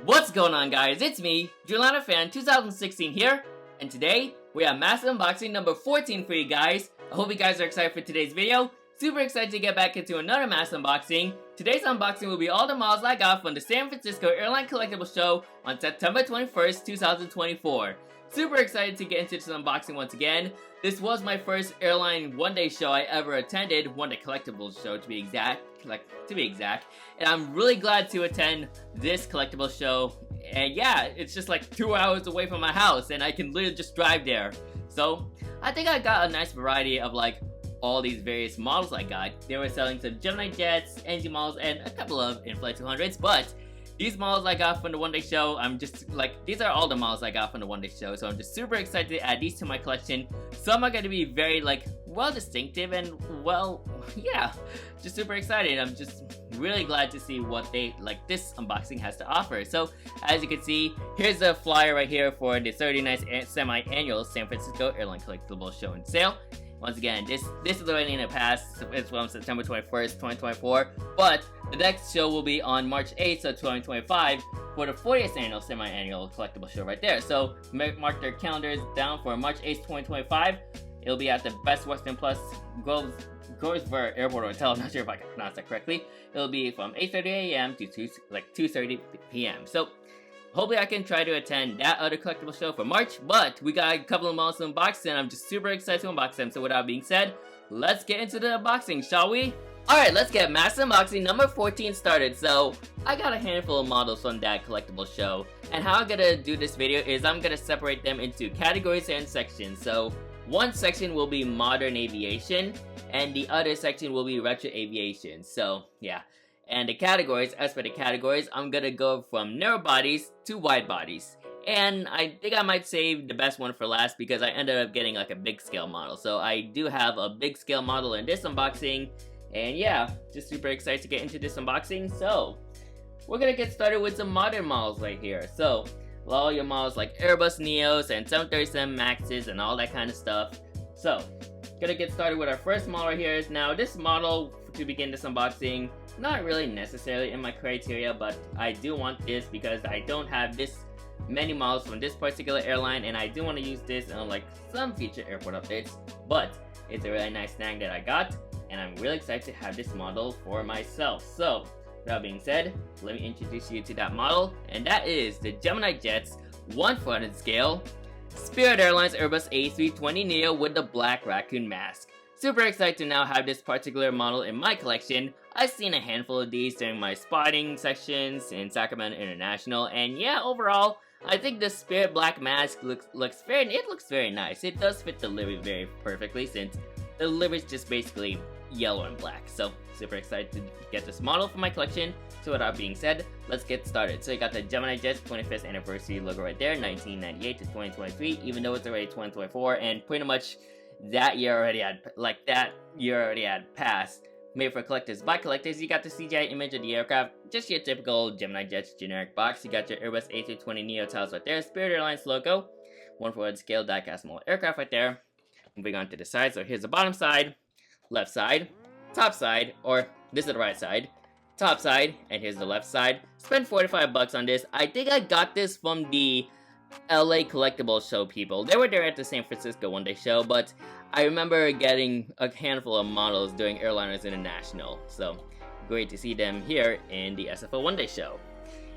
What's going on, guys? It's me, Julana Fan 2016 here, and today we have massive unboxing number 14 for you guys. I hope you guys are excited for today's video. Super excited to get back into another massive unboxing. Today's unboxing will be all the models I got from the San Francisco Airline Collectables show on September 21st, 2024. Super excited to get into this unboxing once again. This was my first airline one-day show I ever attended, one-day collectibles show to be exact. And I'm really glad to attend this collectible show. And yeah, it's just like 2 hours away from my house, and I can literally just drive there. So I think I got a nice variety of like all these various models I got. They were selling some GeminiJets, NG models, and a couple of in-flight 200s, but these models I got from the one-day show, I'm just like, these are all the models I got from the one-day show, so I'm just super excited to add these to my collection. Some are going to be very like, well distinctive and well, yeah, just super excited. I'm just really glad to see what this unboxing has to offer. So as you can see, here's the flyer right here for the 39th semi-annual San Francisco Airline Collectibles show and sale. Once again, this is already in the past. It's from September 21st, 2024, but the next show will be on March 8th of 2025 for the 40th annual semi-annual collectible show right there. So mark their calendars down for March 8th, 2025. It'll be at the Best Western Plus Grover Airport Hotel. I'm not sure if I can pronounce that correctly. It'll be from 8:30 a.m. to 2:30 p.m. So hopefully I can try to attend that other collectible show for March, but we got a couple of models to unbox and I'm just super excited to unbox them. So with that being said, let's get into the unboxing, shall we? Alright, let's get massive unboxing number 14 started. So I got a handful of models from that collectible show, and how I'm gonna do this video is I'm gonna separate them into categories and sections. So one section will be modern aviation and the other section will be retro aviation. So yeah. And the categories, as for the categories, I'm gonna go from narrow bodies to wide bodies. And I think I might save the best one for last because I ended up getting like a big scale model. So I do have a big scale model in this unboxing. And yeah, just super excited to get into this unboxing. So we're gonna get started with some modern models right here. So all your models like Airbus Neos and 737 Maxes and all that kind of stuff. So gonna get started with our first model right here. Now this model, to begin this unboxing, not really necessarily in my criteria, but I do want this because I don't have this many models from this particular airline, and I do want to use this on like some future airport updates. But it's a really nice snag that I got, and I'm really excited to have this model for myself. So with that being said, let me introduce you to that model, and that is the GeminiJets 1/400 scale Spirit Airlines Airbus A320neo with the black raccoon mask. Super excited to now have this particular model in my collection. I've seen a handful of these during my spotting sections in Sacramento International, and yeah, overall, I think the Spirit black mask looks very nice. It does fit the livery very perfectly since the livery is just basically yellow and black. So super excited to get this model for my collection. So with that being said, let's get started. So you got the GeminiJets 25th anniversary logo right there, 1998 to 2023, even though it's already 2024, and pretty much that year already had passed. Made for collectors by collectors. You got the CGI image of the aircraft, just your typical GeminiJets generic box. You got your Airbus A320neo tiles right there, Spirit Airlines logo, 1/400 scale die-cast model aircraft right there. Moving on to the side, so here's the bottom side, left side, top side, or this is the right side, top side, and here's the left side. Spent $45 on this. I think I got this from the LA Collectibles show people. They were there at the San Francisco one-day show, but I remember getting a handful of models during Airliners International, so great to see them here in the SFO one-day show.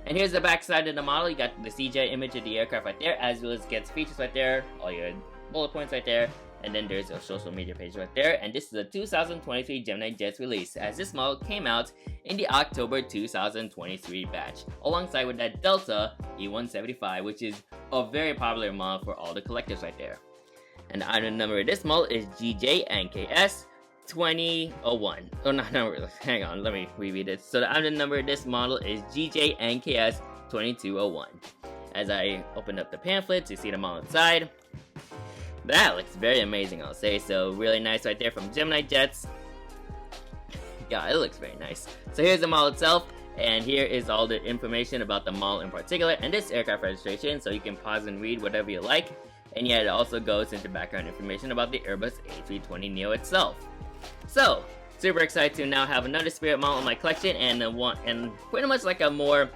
And here's the back side of the model. You got the CGI image of the aircraft right there, as well as gets features right there, all your bullet points right there, and then there's a social media page right there. And this is a 2023 GeminiJets release, as this model came out in the October 2023 batch, alongside with that Delta E175, which is a very popular model for all the collectors right there. And the item number of this model is GJNKS 2001. Oh, not number. Hang on, let me reread it. So the item number of this model is GJNKS 2201. As I opened up the pamphlet to see them all inside, that looks very amazing, I'll say. So really nice right there from GeminiJets. Yeah, it looks very nice. So here's the model itself, and here is all the information about the model in particular and this aircraft registration, so you can pause and read whatever you like. And yet it also goes into background information about the Airbus A320neo itself. So super excited to now have another Spirit model in my collection, and pretty much like a more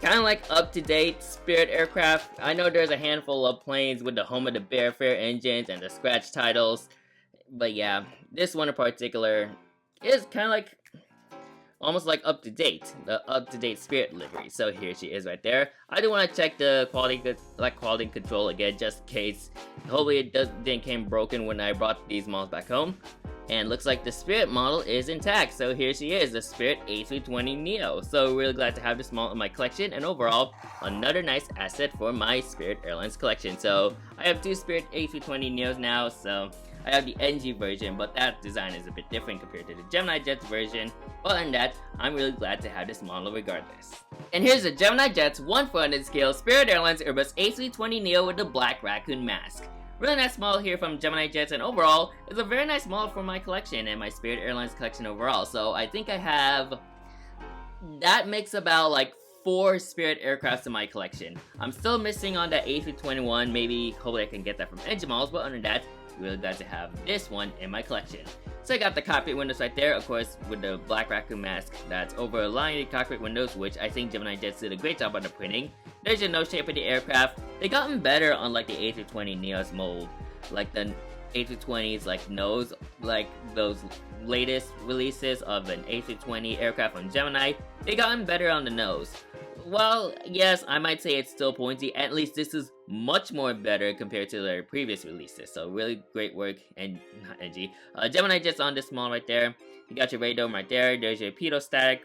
kind of like up-to-date Spirit aircraft. I know there's a handful of planes with the home of the Bearfare engines and the scratch titles, but yeah, this one in particular is kind of like almost like the up-to-date Spirit livery. So here she is right there. I do want to check the quality control again, just in case. Hopefully it didn't came broken when I brought these models back home. And looks like the Spirit model is intact. So here she is, the Spirit A320neo. So really glad to have this model in my collection, and overall another nice asset for my Spirit Airlines collection. So I have two Spirit A320neos now. So I have the NG version, but that design is a bit different compared to the GeminiJets version. Other than that, I'm really glad to have this model regardless. And here's the GeminiJets 1/400 scale Spirit Airlines Airbus A320neo with the black raccoon mask. Really nice model here from GeminiJets, and overall, it's a very nice model for my collection and my Spirit Airlines collection overall. So I think I have, that makes about like 4 Spirit aircrafts in my collection. I'm still missing on that A321, maybe, hopefully I can get that from Engine Models, but other than that, really glad to have this one in my collection. So I got the cockpit windows right there, of course, with the black raccoon mask that's overlying the cockpit windows, which I think GeminiJets did a great job on the printing. There's your nose shape of the aircraft. They gotten better on like the A320neo's mold, like the A320's like nose, like those latest releases of an A320 aircraft from Gemini. They gotten better on the nose. Well, yes, I might say it's still pointy. At least this is much more better compared to their previous releases. So really great work, and not NG. GeminiJets on this model right there. You got your radome right there. There's your pitot static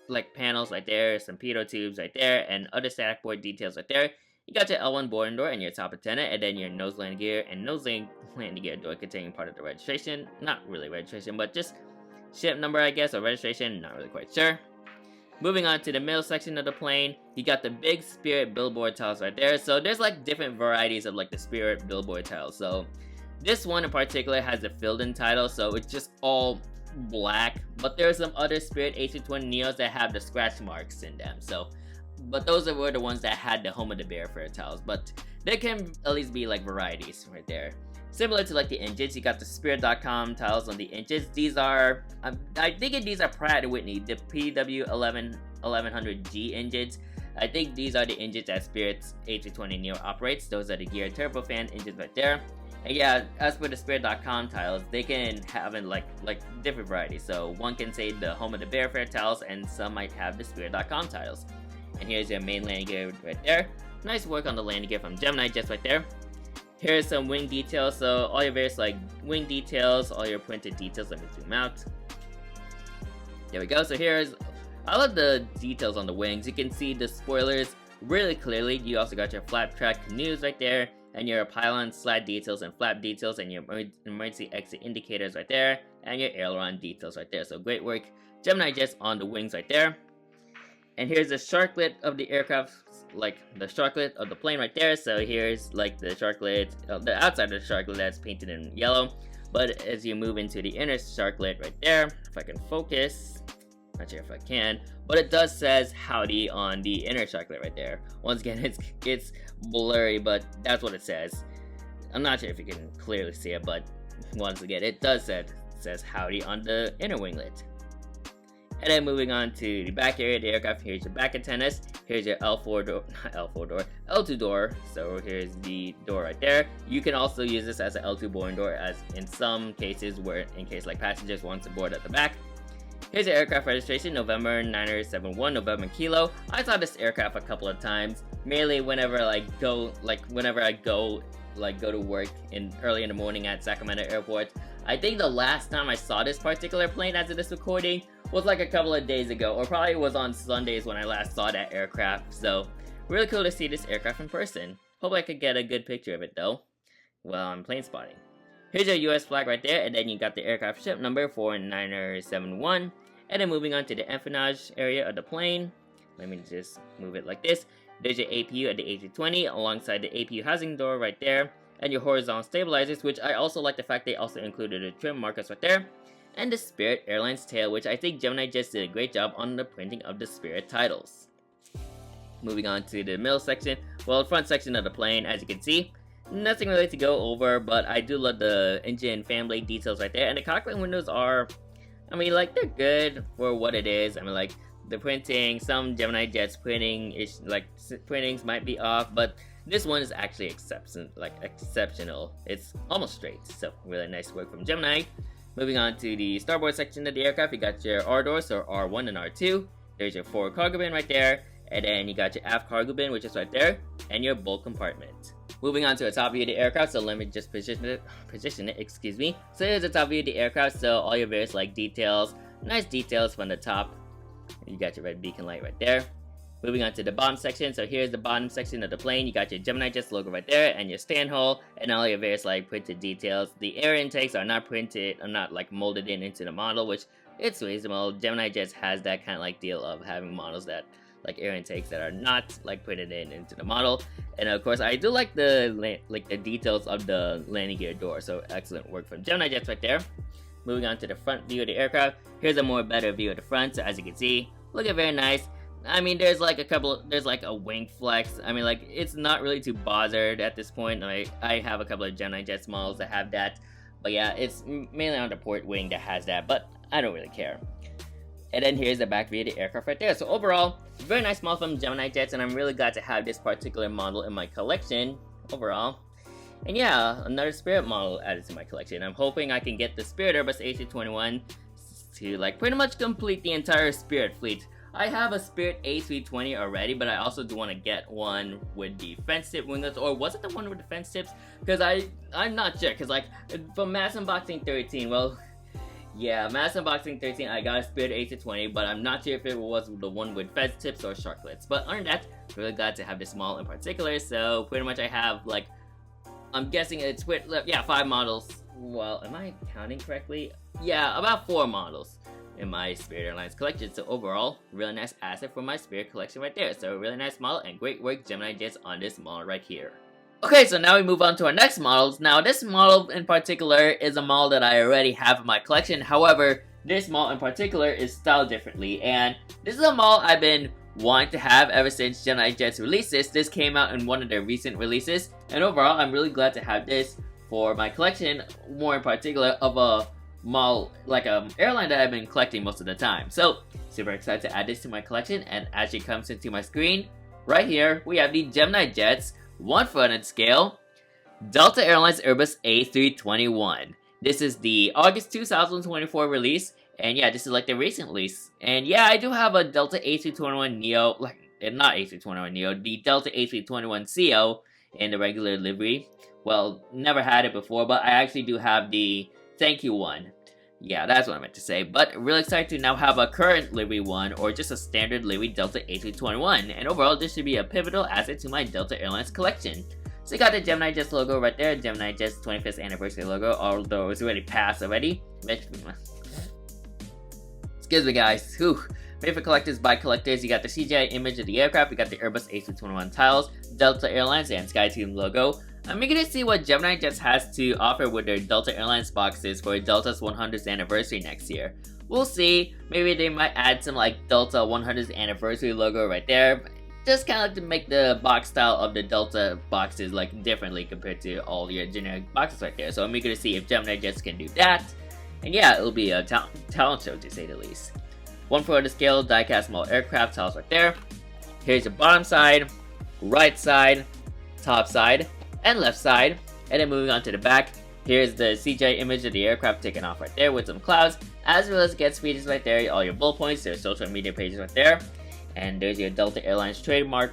like panels right there, some pitot tubes right there, and other static board details right there. You got your L1 boarding door and your top antenna, and then your nose landing gear and nose landing gear door containing part of the registration. Not really registration, but just ship number, I guess, or registration. Not really quite sure. Moving on to the middle section of the plane, you got the big Spirit billboard tiles right there. So there's like different varieties of like the Spirit billboard tiles. So this one in particular has the filled-in title, so it's just all black. But there are some other Spirit A320neos that have the scratch marks in them. So, but those were the ones that had the home of the Bearfare tiles. But there can at least be like varieties right there. Similar to like the engines, you got the Spirit.com tiles on the engines. These are, I think these are Pratt & Whitney, the PW1100G engines. I think these are the engines that Spirit's A320neo operates. Those are the geared turbofan engines right there. And yeah, as for the Spirit.com tiles, they can have in like different varieties. So one can say the home of the Bearfare tiles, and some might have the Spirit.com tiles. And here's your main landing gear right there. Nice work on the landing gear from GeminiJets right there. Here's some wing details, so all your various like wing details, all your printed details. Let me zoom out. There we go. So here's, I love the details on the wings. You can see the spoilers really clearly. You also got your flap track canoes right there, and your pylon slat details and flap details, and your emergency exit indicators right there, and your aileron details right there. So great work, GeminiJets, on the wings right there. And here's the sharklet of the aircraft, like the sharklet of the plane right there. So here's like the sharklet, the outside of the sharklet that's painted in yellow. But as you move into the inner sharklet right there, if I can focus, not sure if I can, but it does says howdy on the inner sharklet right there. Once again, it's blurry, but that's what it says. I'm not sure if you can clearly see it, but once again, it does says howdy on the inner winglet. And then moving on to the back area of the aircraft, here's your back antennas, here's your L2 door, so here's the door right there. You can also use this as an L2 boarding door, as in some cases where, in case like passengers want to board at the back. Here's your aircraft registration, November 971, November Kilo. I saw this aircraft a couple of times, mainly whenever I go to work early in the morning at Sacramento Airport. I think the last time I saw this particular plane as of this recording was like a couple of days ago, or probably was on Sundays when I last saw that aircraft. So really cool to see this aircraft in person. Hope I could get a good picture of it though while I'm plane spotting. Here's your US flag right there, and then you got the aircraft ship number 4971. And then moving on to the empennage area of the plane. Let me just move it like this. There's your APU at the A320 alongside the APU housing door right there, and your horizontal stabilizers, which I also like the fact they also included the trim markers right there, and the Spirit Airlines tail, which I think GeminiJets did a great job on the printing of the Spirit titles. Moving on to the middle section, well, front section of the plane, as you can see, nothing really to go over, but I do love the engine fan blade details right there, and the cockpit windows are, I mean, like, they're good for what it is. I mean, like, the printing, some GeminiJets printing is like printings might be off, but this one is actually exceptional. It's almost straight, so really nice work from Gemini. Moving on to the starboard section of the aircraft, you got your R doors, so R1 and R2. There's your forward cargo bin right there, and then you got your aft cargo bin, which is right there, and your bulk compartment. Moving on to the top view of the aircraft, so let me just position it, excuse me. So here's the top view of the aircraft, so all your various like details, nice details from the top. You got your red beacon light right there. Moving on to the bottom section, so here's the bottom section of the plane. You got your GeminiJets logo right there, and your stand hole, and all your various like printed details. The air intakes are not printed, are not like molded into the model, which it's reasonable. GeminiJets has that kind of like deal of having models that like air intakes that are not like printed into the model. And of course, I do like the details of the landing gear door. So excellent work from GeminiJets right there. Moving on to the front view of the aircraft. Here's a more better view of the front. So as you can see, looking very nice. I mean, there's like a wing flex. I mean, like, it's not really too bothered at this point. I have a couple of GeminiJets models that have that, but yeah, it's mainly on the port wing that has that, but I don't really care. And then here's the back view of the aircraft right there. So overall, very nice model from GeminiJets, and I'm really glad to have this particular model in my collection overall. And yeah, another Spirit model added to my collection. I'm hoping I can get the Spirit Airbus A321 to like pretty much complete the entire Spirit fleet. I have a Spirit A320 already, but I also do want to get one with the fence tip winglets, or was it the one with the fence tips? Because I'm not sure, because like, from Mass Unboxing 13, well, yeah, Mass Unboxing 13, I got a Spirit A320, but I'm not sure if it was the one with fence tips or sharklets. But other than that, really glad to have this model in particular, so pretty much I have like, I'm guessing it's with, yeah, 5 models. Well, am I counting correctly? Yeah, about 4 models in my Spirit Airlines collection. So overall, really nice asset for my Spirit collection right there. So really nice model, and great work GeminiJets on this model right here. Okay, so now we move on to our next models. Now this model in particular is a model that I already have in my collection. However, this model in particular is styled differently, and this is a model I've been wanting to have ever since GeminiJets released this. This came out in one of their recent releases, and overall I'm really glad to have this for my collection, more in particular of a model, like an airline that I've been collecting most of the time. So super excited to add this to my collection, and as it comes into my screen right here, we have the GeminiJets 1/400 scale Delta Airlines Airbus A321. This is the August 2024 release, and yeah, this is like the recent release. And yeah, I do have a Delta A321neo, like not A321neo, the Delta A321co in the regular livery. Well, never had it before, but I actually do have the thank you one. Yeah, that's what I meant to say. But really excited to now have a current livery one, or just a standard livery Delta A321. And overall, this should be a pivotal asset to my Delta Airlines collection. So you got the GeminiJets logo right there, GeminiJets 25th anniversary logo, although it's already passed already. Excuse me guys, whew. Made for collectors by collectors. You got the CGI image of the aircraft, you got the Airbus A321 tiles, Delta Airlines, and SkyTeam logo. I'm eager to see what GeminiJets has to offer with their Delta Airlines boxes for Delta's 100th anniversary next year. We'll see, maybe they might add some like Delta 100th anniversary logo right there, just kind of like to make the box style of the Delta boxes like differently compared to all your generic boxes right there. So I'm eager to see if GeminiJets can do that. And yeah, it'll be a talent show to say the least. 1/400 scale die-cast model aircraft tiles right there. Here's your bottom side, right side, top side, and left side. And then moving on to the back, here's the CGI image of the aircraft taken off right there with some clouds, as well as get speeds right there, all your bullet points, their social media pages right there. And there's your Delta Airlines trademark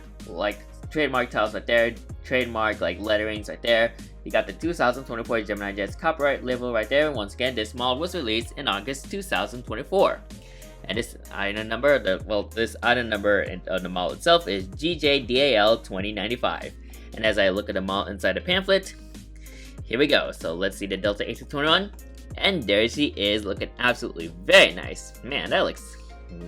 tiles right there, trademark like letterings right there. You got the 2024 GeminiJets copyright label right there. Once again, this model was released in August 2024. And this item number, this item number of the model itself is GJDAL 2095. And as I look at the model inside the pamphlet, here we go. So let's see the Delta A321. And there she is, looking absolutely very nice. Man, that looks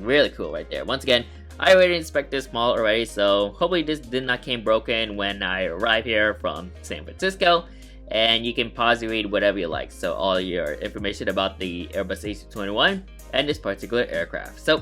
really cool right there. Once again, I already inspected this model already, so hopefully this did not came broken when I arrive here from San Francisco. And you can pause and read whatever you like. So all your information about the Airbus A321 and this particular aircraft. So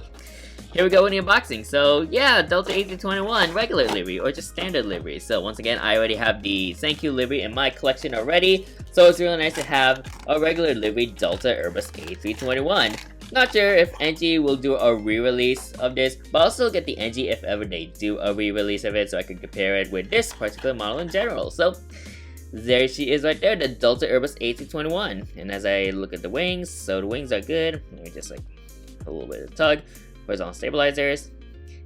here we go in the unboxing. So yeah, Delta A321 regular livery or just standard livery. So once again, I already have the thank you livery in my collection already. So it's really nice to have a regular livery Delta Airbus A321. Not sure if NG will do a re-release of this, but I'll still get the NG if ever they do a re-release of it so I can compare it with this particular model in general. So there she is right there, the Delta Airbus A321. And as I look at the wings, so the wings are good. Let me just like a little bit of tug, horizontal stabilizers,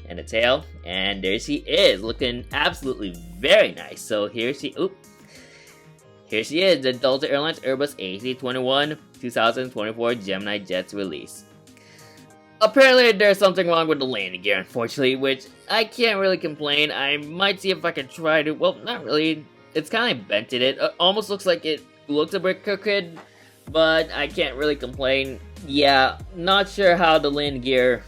and the tail. And there she is, looking absolutely very nice. So here she is, the Delta Airlines Airbus A321 2024 GeminiJets release. Apparently there's something wrong with the landing gear, unfortunately, which I can't really complain. I might see if I can try to, well, not really. It's kind of bented. It almost looks like it looks a bit crooked, but I can't really complain. Yeah, not sure how the landing gear,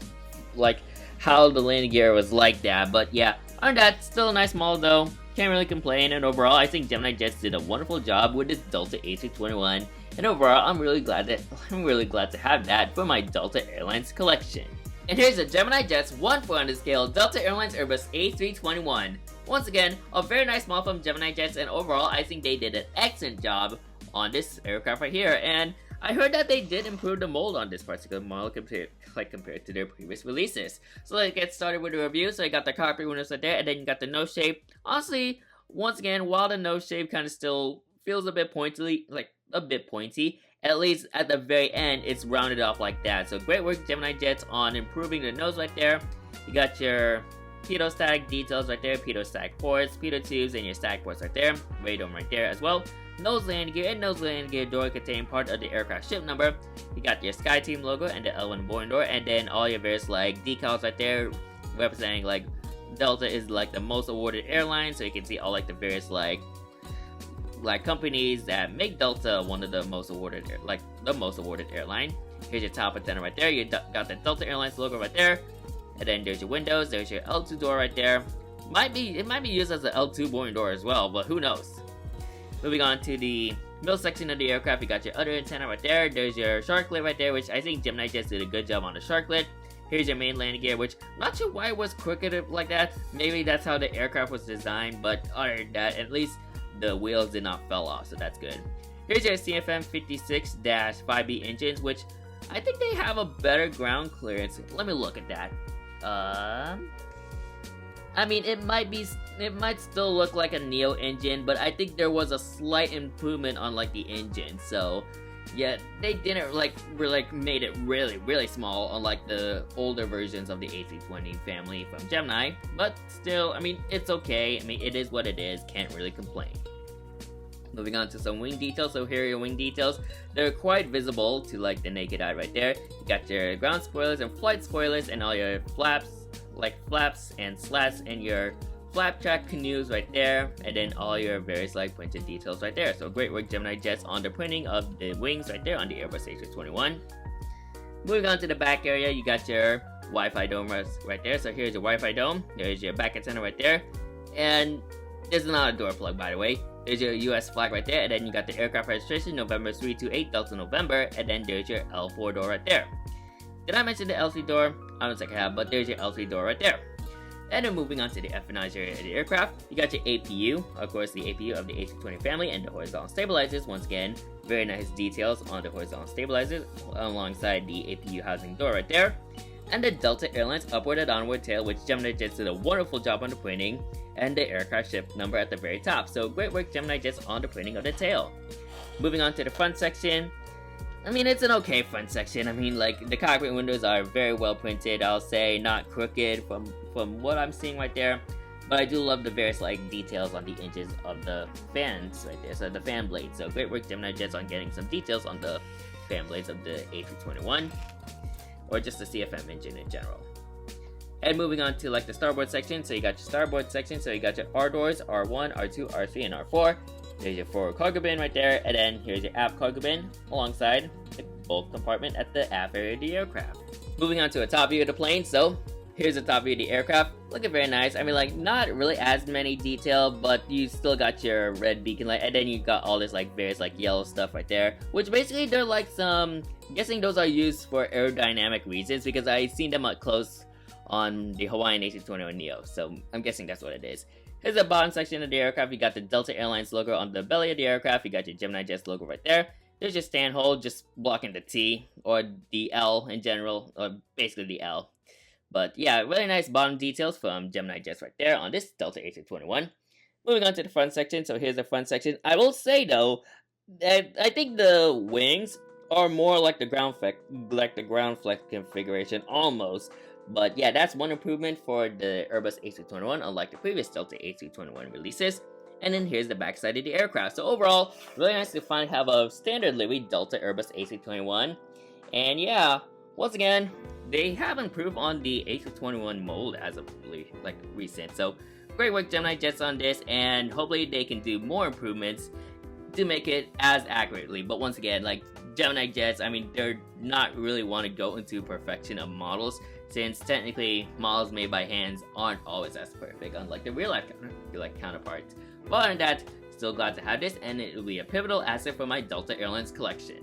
was like that, but yeah, other than that, still a nice model though. Can't really complain, and overall, I think GeminiJets did a wonderful job with this Delta A321, and overall, I'm really glad to have that for my Delta Airlines collection. And here's a GeminiJets 1/400 scale Delta Airlines Airbus A321. Once again, a very nice model from GeminiJets, and overall, I think they did an excellent job on this aircraft right here. And I heard that they did improve the mold on this particular model compared to their previous releases. So let's get started with the review. So you got the cockpit windows right there, and then you got the nose shape. Honestly, once again, while the nose shape kind of still feels a bit pointy, at least at the very end, it's rounded off like that. So great work, GeminiJets, on improving the nose right there. You got your pitot stack details right there, pitot stack ports, pitot tubes, and your stack ports right there. Radome right there as well. Nose landing gear and nose landing gear door contain part of the aircraft ship number. You got your SkyTeam logo and the L1 boarding door, and then all your various like decals right there, representing like Delta is like the most awarded airline. So you can see all like the various like companies that make Delta one of the most awarded airline. Here's your top antenna right there. You got the Delta Airlines logo right there, and then there's your windows. There's your L2 door right there. It might be used as an L2 boarding door as well, but who knows. Moving on to the middle section of the aircraft, you got your other antenna right there. There's your shark lid right there, which I think GeminiJets did a good job on the shark lid. Here's your main landing gear, which I'm not sure why it was crooked like that. Maybe that's how the aircraft was designed, but other than that, at least the wheels did not fall off, so that's good. Here's your CFM 56-5B engines, which I think they have a better ground clearance. Let me look at that. I mean, it might still look like a Neo engine, but I think there was a slight improvement on like the engine. So yeah, they didn't made it really small unlike the older versions of the A320 family from Gemini. But still, I mean, it's okay. I mean, it is what it is. Can't really complain. Moving on to some wing details. So here are your wing details. They're quite visible to like the naked eye right there. You got your ground spoilers and flight spoilers and all your flaps and slats and your flap track canoes right there, and then all your various like printed details right there. So great work, GeminiJets, on the printing of the wings right there on the Airbus A321. Moving on to the back area, you got your Wi-Fi dome right there. So here's your Wi-Fi dome. There's your back antenna right there, and this is not a door plug, by the way. There's your US flag right there, and then you got the aircraft registration November 328 Delta November, and then there's your L4 door right there. Did I mention the L3 door? I don't think I have, but there's your L3 door right there. And then moving on to the F&Is area of the aircraft, you got your APU, of course the APU of the A320 family, and the horizontal stabilizers. Once again, very nice details on the horizontal stabilizers alongside the APU housing door right there. And the Delta Airlines upward and downward tail, which GeminiJets did a wonderful job on the printing, and the aircraft ship number at the very top. So great work, GeminiJets, on the printing of the tail. Moving on to the front section. I mean, it's an okay front section. I mean, like, the cockpit windows are very well printed, I'll say, not crooked from what I'm seeing right there. But I do love the various, like, details on the edges of the fans right there, so the fan blades. So great work, GeminiJets, on getting some details on the fan blades of the A321, or just the CFM engine in general. And moving on to, like, the starboard section. So you got your starboard section, so you got your R doors, R1, R2, R3, and R4. There's your forward cargo bin right there, and then here's your aft cargo bin alongside the bulk compartment at the aft area of the aircraft. Moving on to a top view of the plane, so here's the top view of the aircraft. Looking very nice. I mean, like, not really as many detail, but you still got your red beacon light, and then you got all this, like, various, like, yellow stuff right there, which basically they're like some, I'm guessing those are used for aerodynamic reasons, because I seen them up close on the Hawaiian A321 Neo, so I'm guessing that's what it is. Here's the bottom section of the aircraft. You got the Delta Airlines logo on the belly of the aircraft. You got your GeminiJets logo right there. There's just stand hold, just blocking the T, or the L in general, or basically the L. But yeah, really nice bottom details from GeminiJets right there on this Delta A321. Moving on to the front section, so here's the front section. I will say though, that I think the wings are more like the ground flex configuration, almost. But yeah, that's one improvement for the Airbus A321, unlike the previous Delta A321 releases. And then here's the backside of the aircraft. So overall, really nice to finally have a standard livery Delta Airbus A321. And yeah, once again, they have improved on the A321 mold as of recent. So great work GeminiJets on this, and hopefully they can do more improvements to make it as accurately. But once again, like GeminiJets, I mean, they're not really want to go into perfection of models, since technically models made by hands aren't always as perfect, unlike the real life counterparts. But other than that, still glad to have this, and it will be a pivotal asset for my Delta Airlines collection.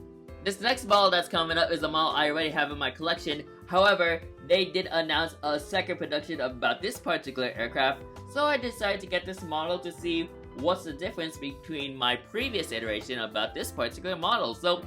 This next model that's coming up is a model I already have in my collection. However, they did announce a second production about this particular aircraft, so I decided to get this model to see what's the difference between my previous iteration about this particular model. So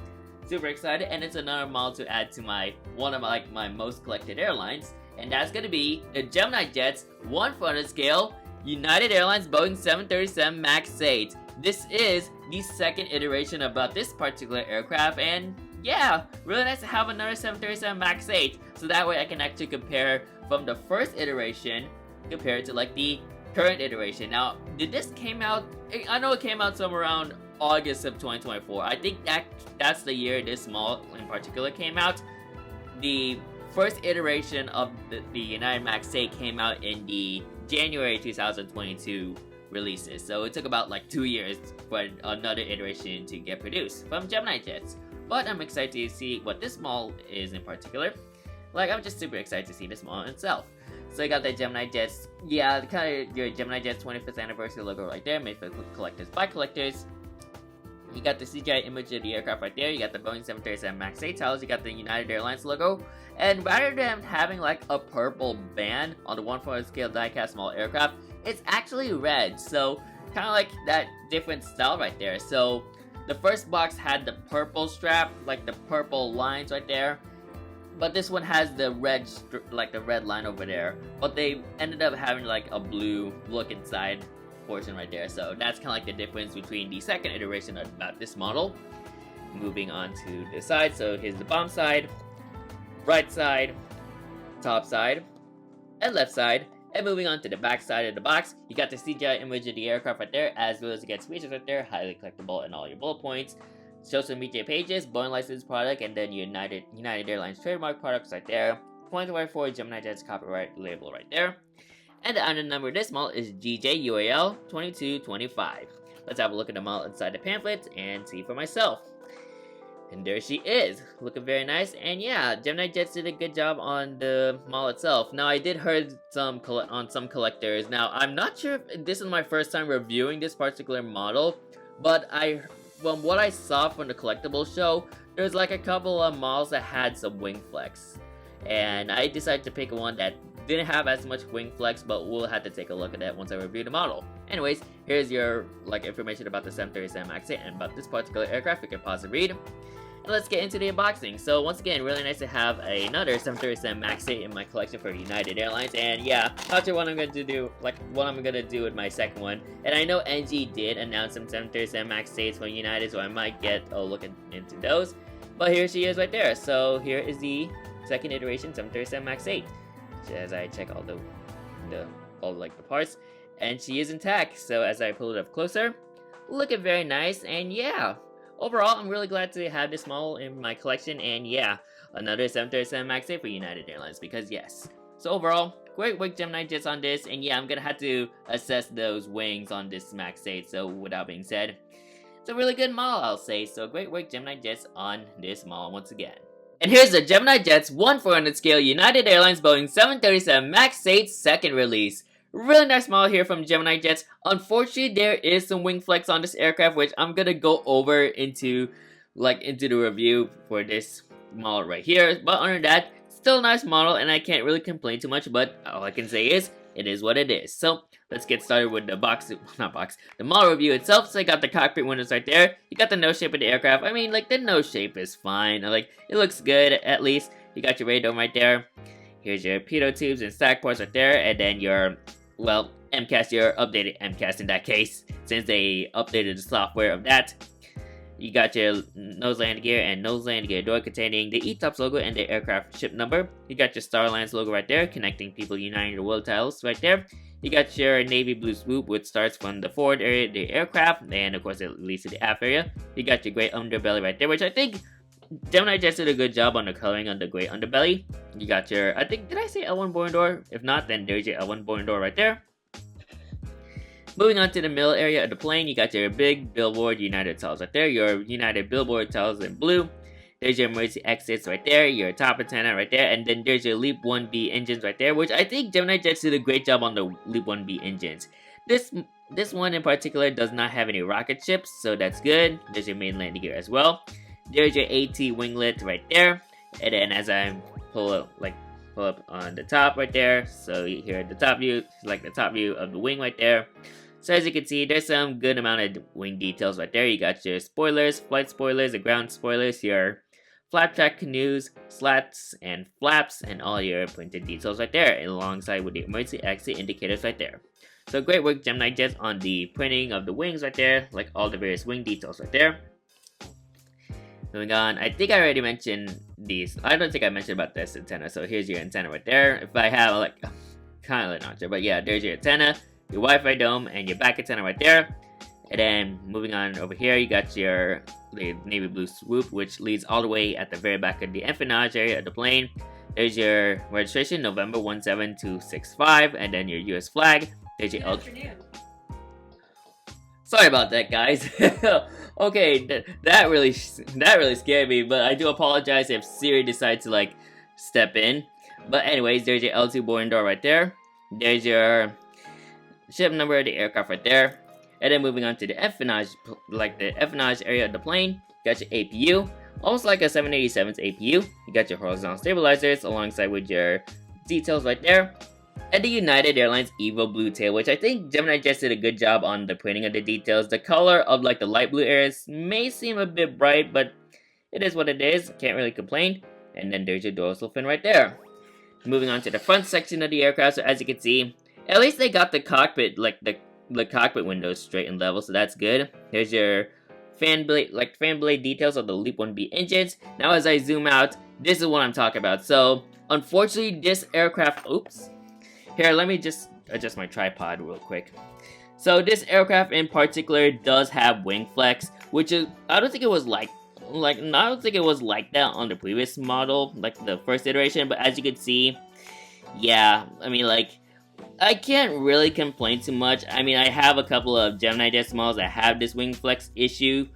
super excited, and it's another model to add to one of my most collected airlines, and that's gonna be the GeminiJets 1/400 scale United Airlines Boeing 737 MAX 8. This is the second iteration about this particular aircraft, and yeah, really nice to have another 737 MAX 8, so that way I can actually compare from the first iteration compared to like the current iteration. Now, did this came out, I know it came out somewhere around August of 2024. I think that's the year this model in particular came out. The first iteration of the United MAX 8 came out in the January 2022 releases, so it took about like 2 years for another iteration to get produced from GeminiJets. But I'm excited to see what this model is in particular. Like, I'm just super excited to see this model itself. So you got the GeminiJets, yeah, kind of your GeminiJets 25th anniversary logo right there, made for collectors by collectors. You got the CGI image of the aircraft right there. You got the Boeing 737 MAX 8 tiles. You got the United Airlines logo. And rather than having like a purple band on the 1/4 scale die-cast small aircraft, it's actually red. So kind of like that different style right there. So the first box had the purple strap, like the purple lines right there. But this one has the red, like the red line over there. But they ended up having like a blue look inside portion right there. So that's kind of like the difference between the second iteration about this model. Moving on to the side. So here's the bottom side, right side, top side, and left side. And moving on to the back side of the box, you got the CGI image of the aircraft right there, as well as you get features right there, highly collectible, and all your bullet points. Social media pages, Boeing licensed product, and then United Airlines trademark products right there. 2024 GeminiJets copyright label right there. And the item number of this model is GJUAL 2225. Let's have a look at the model inside the pamphlet and see for myself. And there she is, looking very nice. And yeah, GeminiJets did a good job on the model itself. Now, I did heard some collectors. Now, I'm not sure if this is my first time reviewing this particular model, but from what I saw from the collectibles show, there's like a couple of models that had some wing flex, and I decided to pick one that didn't have as much wing flex, but we'll have to take a look at that once I review the model. Anyways, here's your information about the 737 MAX 8 and about this particular aircraft. You can pause and read. And let's get into the unboxing. So once again, really nice to have another 737 MAX 8 in my collection for United Airlines. And yeah, not sure what I'm gonna do, with my second one. And I know NG did announce some 737 MAX 8s for United, so I might get a look into those. But here she is right there. So here is the second iteration 737 MAX 8. As I check all the parts, and she is intact. So as I pull it up closer, looking very nice. And yeah, overall, I'm really glad to have this model in my collection. And yeah, another 737 MAX 8 for United Airlines, because yes. So overall, great work GeminiJets on this. And yeah, I'm gonna have to assess those wings on this MAX 8. So with that being said, it's a really good model, I'll say. So great work GeminiJets on this model once again. And here's the GeminiJets 1/400 scale United Airlines Boeing 737 MAX 8 second release. Really nice model here from GeminiJets. Unfortunately, there is some wing flex on this aircraft, which I'm gonna go over into the review for this model right here. But other than that, still a nice model, and I can't really complain too much. But all I can say is, it is what it is. So let's get started with the the model review itself. So you got the cockpit windows right there. You got the nose shape of the aircraft. I mean, like, the nose shape is fine. Like, it looks good at least. You got your radome right there. Here's your pitot tubes and stack ports right there, and then your, well, MCAS, your updated MCAS in that case, since they updated the software of that. You got your nose landing gear and nose landing gear door containing the ETOPS logo and the aircraft ship number. You got your Starlines logo right there, connecting people uniting the world titles right there. You got your navy blue swoop, which starts from the forward area of the aircraft, and of course it leads to the aft area. You got your gray underbelly right there, which I think GeminiJets did a good job on the coloring on the gray underbelly. You got your, I think, did I say L1 boarding door? If not, then there's your L1 boarding door right there. Moving on to the middle area of the plane, you got your big billboard United tiles right there. Your United billboard tiles in blue. There's your emergency exits right there, your top antenna right there, and then there's your Leap 1B engines right there, which I think GeminiJets did a great job on the Leap 1B engines. This one in particular does not have any rocket ships, so that's good. There's your main landing gear as well. There's your AT winglet right there, and then as I pull up on the top right there, so here at the top view, like the top view of the wing right there. So as you can see, there's some good amount of wing details right there. You got your spoilers, flight spoilers, the ground spoilers, your flap track canoes, slats, and flaps, and all your printed details right there, alongside with the emergency exit indicators right there. So great work, GeminiJets, on the printing of the wings right there, like all the various wing details right there. Moving on, I think I already mentioned these. I don't think I mentioned about this antenna, so here's your antenna right there. If I have, like, kind of not sure, but yeah, there's your antenna, your Wi-Fi dome, and your back antenna right there. And then moving on over here, you got the navy blue swoop, which leads all the way at the very back of the empennage area of the plane. There's your registration, November 17265, and then your US flag. There's your Sorry about that, guys. Okay, that really scared me, but I do apologize if Siri decides to, like, step in. But anyways, there's your L2 boarding door right there. There's your ship number of the aircraft right there. And then moving on to the empennage, like the empennage area of the plane, you got your APU, almost like a 787's APU. You got your horizontal stabilizers alongside with your details right there. And the United Airlines Evo blue tail, which I think GeminiJets did a good job on the printing of the details. The color of, like, the light blue areas may seem a bit bright, but it is what it is. Can't really complain. And then there's your dorsal fin right there. Moving on to the front section of the aircraft, so as you can see, at least they got the cockpit, like the cockpit windows straight and level, so that's good. Here's your fan blade details of the Leap 1B engines. Now as I zoom out, this is what I'm talking about. So unfortunately, this aircraft, oops. Here, let me just adjust my tripod real quick. So this aircraft in particular does have wing flex, which is, I don't think it was like that on the previous model, like the first iteration, but as you can see, yeah, I mean, like, I can't really complain too much. I mean, I have a couple of GeminiJets models that have this wing flex issue,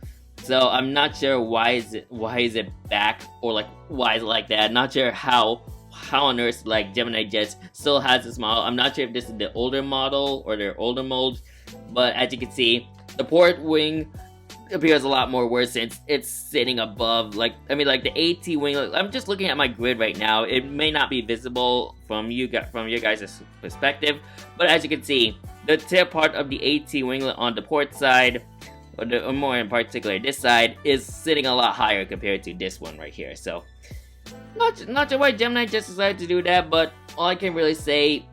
so I'm not sure why is it back, or like why is it like that. Not sure how on earth, like, GeminiJets still has this model. I'm not sure if this is the older model or their older mold, but as you can see, the port wing appears a lot more worse since it's sitting above, like, I mean, like the AT wing. I'm just looking at my grid right now. It may not be visible from your guys' perspective, but as you can see, the tip part of the AT winglet on the port side, or more in particular this side, is sitting a lot higher compared to this one right here. So not sure why GeminiJets decided to do that, but all I can really say,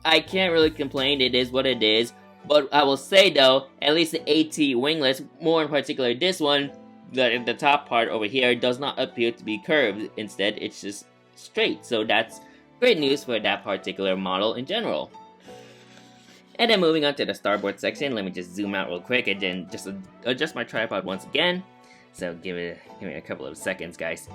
I can't really complain. It is what it is. But I will say though, at least the AT winglets, more in particular this one, the top part over here does not appear to be curved. Instead, it's just straight. So that's great news for that particular model in general. And then moving on to the starboard section, let me just zoom out real quick and then just adjust my tripod once again. So give me a couple of seconds, guys.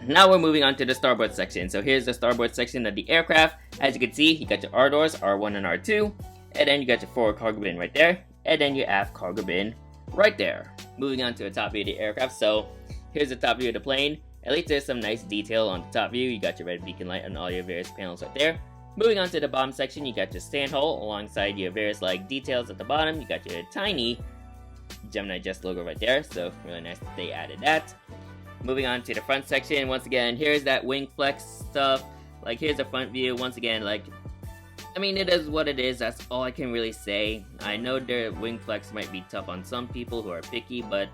Now we're moving on to the starboard section. So here's the starboard section of the aircraft. As you can see, you got your R doors, R1 and R2. And then you got your forward cargo bin right there, and then your aft cargo bin right there. Moving on to the top view of the aircraft, so here's the top view of the plane. At least there's some nice detail on the top view. You got your red beacon light on all your various panels right there. Moving on to the bottom section, you got your stand hole alongside your various, like, details at the bottom. You got your tiny GeminiJets logo right there, so really nice that they added that. Moving on to the front section, once again, here's that wing flex stuff. Like, here's the front view. Once again, like, I mean, it is what it is, that's all I can really say. I know their wing flex might be tough on some people who are picky, but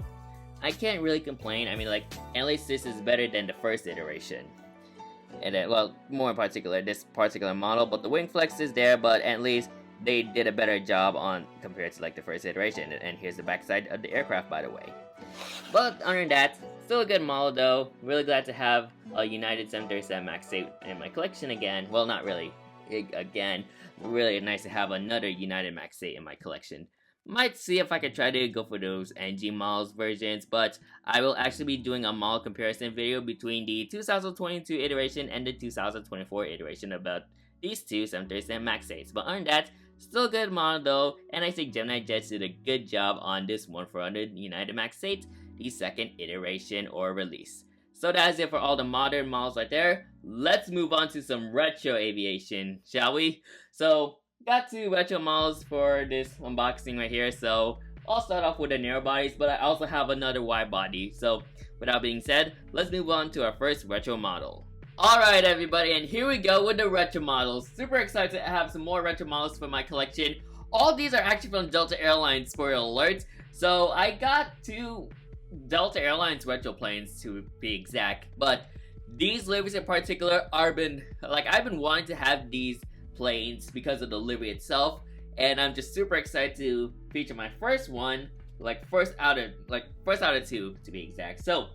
I can't really complain. I mean, like, at least this is better than the first iteration. And well, more in particular, this particular model, but the wing flex is there, but at least they did a better job on compared to like the first iteration. And here's the backside of the aircraft, by the way. But other than that, still a good model though. Really glad to have a United 737 MAX 8 in my collection again. Well, not really. Again, really nice to have another United MAX 8 in my collection. Might see if I could try to go for those NG models versions, but I will actually be doing a model comparison video between the 2022 iteration and the 2024 iteration about these two 737 MAX 8s. But other than that, still a good model though, and I think GeminiJets did a good job on this 1-400 United MAX 8, the second iteration or release. So that's it for all the modern models right there. Let's move on to some retro aviation, shall we? So, got two retro models for this unboxing right here. So, I'll start off with the narrow bodies, but I also have another wide body. So, without being said, let's move on to our first retro model. Alright everybody, and here we go with the retro models. Super excited to have some more retro models for my collection. All these are actually from Delta Airlines, spoiler alert. So, I got two Delta Airlines retro planes to be exact, but these liveries in particular I've been wanting to have these planes because of the livery itself, and I'm just super excited to feature my first one, first out of two to be exact. So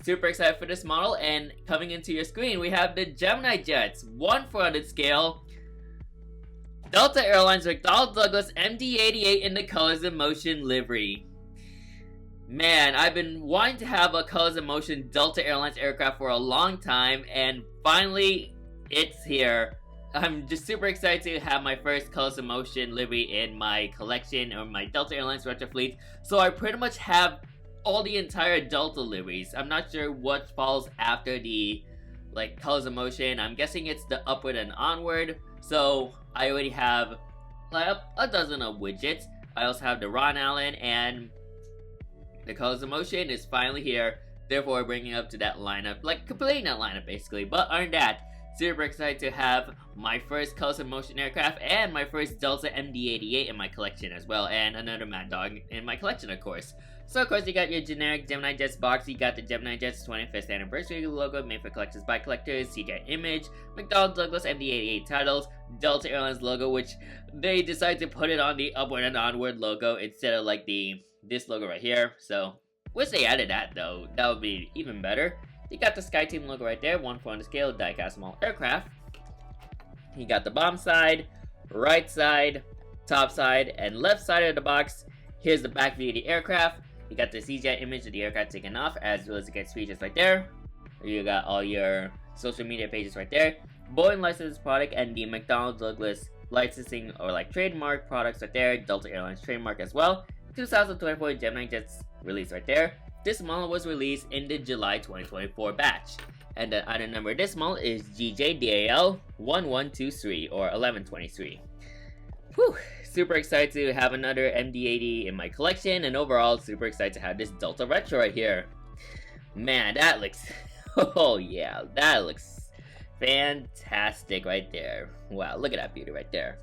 super excited for this model, and coming into your screen we have the GeminiJets 1/400 scale Delta Airlines McDonnell Douglas MD-88 in the Colors in Motion livery. Man, I've been wanting to have a Colors in Motion Delta Airlines aircraft for a long time, and finally, it's here. I'm just super excited to have my first Colors in Motion livery in my collection, or my Delta Airlines retro fleet. So I pretty much have all the entire Delta liveries. I'm not sure what falls after the Colors in Motion. I'm guessing it's the Upward and Onward. So I already have a dozen of widgets. I also have the Ron Allen, and the Colors in Motion is finally here, therefore bringing up to that lineup, completing that lineup basically. But other than that, super excited to have my first Colors in Motion aircraft and my first Delta MD-88 in my collection as well, and another Mad Dog in my collection of course. So of course you got your generic GeminiJets box, you got the GeminiJets 25th anniversary logo made for collectors by collectors, CGI image, McDonnell Douglas MD-88 titles, Delta Airlines logo, which they decided to put it on the Upward and Onward logo instead of this logo right here. So wish they added that though, that would be even better. You got the SkyTeam logo right there, 1/400 scale die-cast small aircraft. You got the bomb side, right side, top side, and left side of the box. Here's the back view of the aircraft. You got the CGI image of the aircraft taken off, as well as it gets features right there. You got all your social media pages right there. Boeing licensed product and the McDonnell Douglas licensing or trademark products right there. Delta Airlines trademark as well. 2024 GeminiJets release right there. This model was released in the July 2024 batch. And the item number of this model is GJDAL 1123 or 1123. Whew, super excited to have another MD-80 in my collection, and overall super excited to have this Delta Retro right here. Man, that looks, oh yeah, that looks fantastic right there. Wow, look at that beauty right there.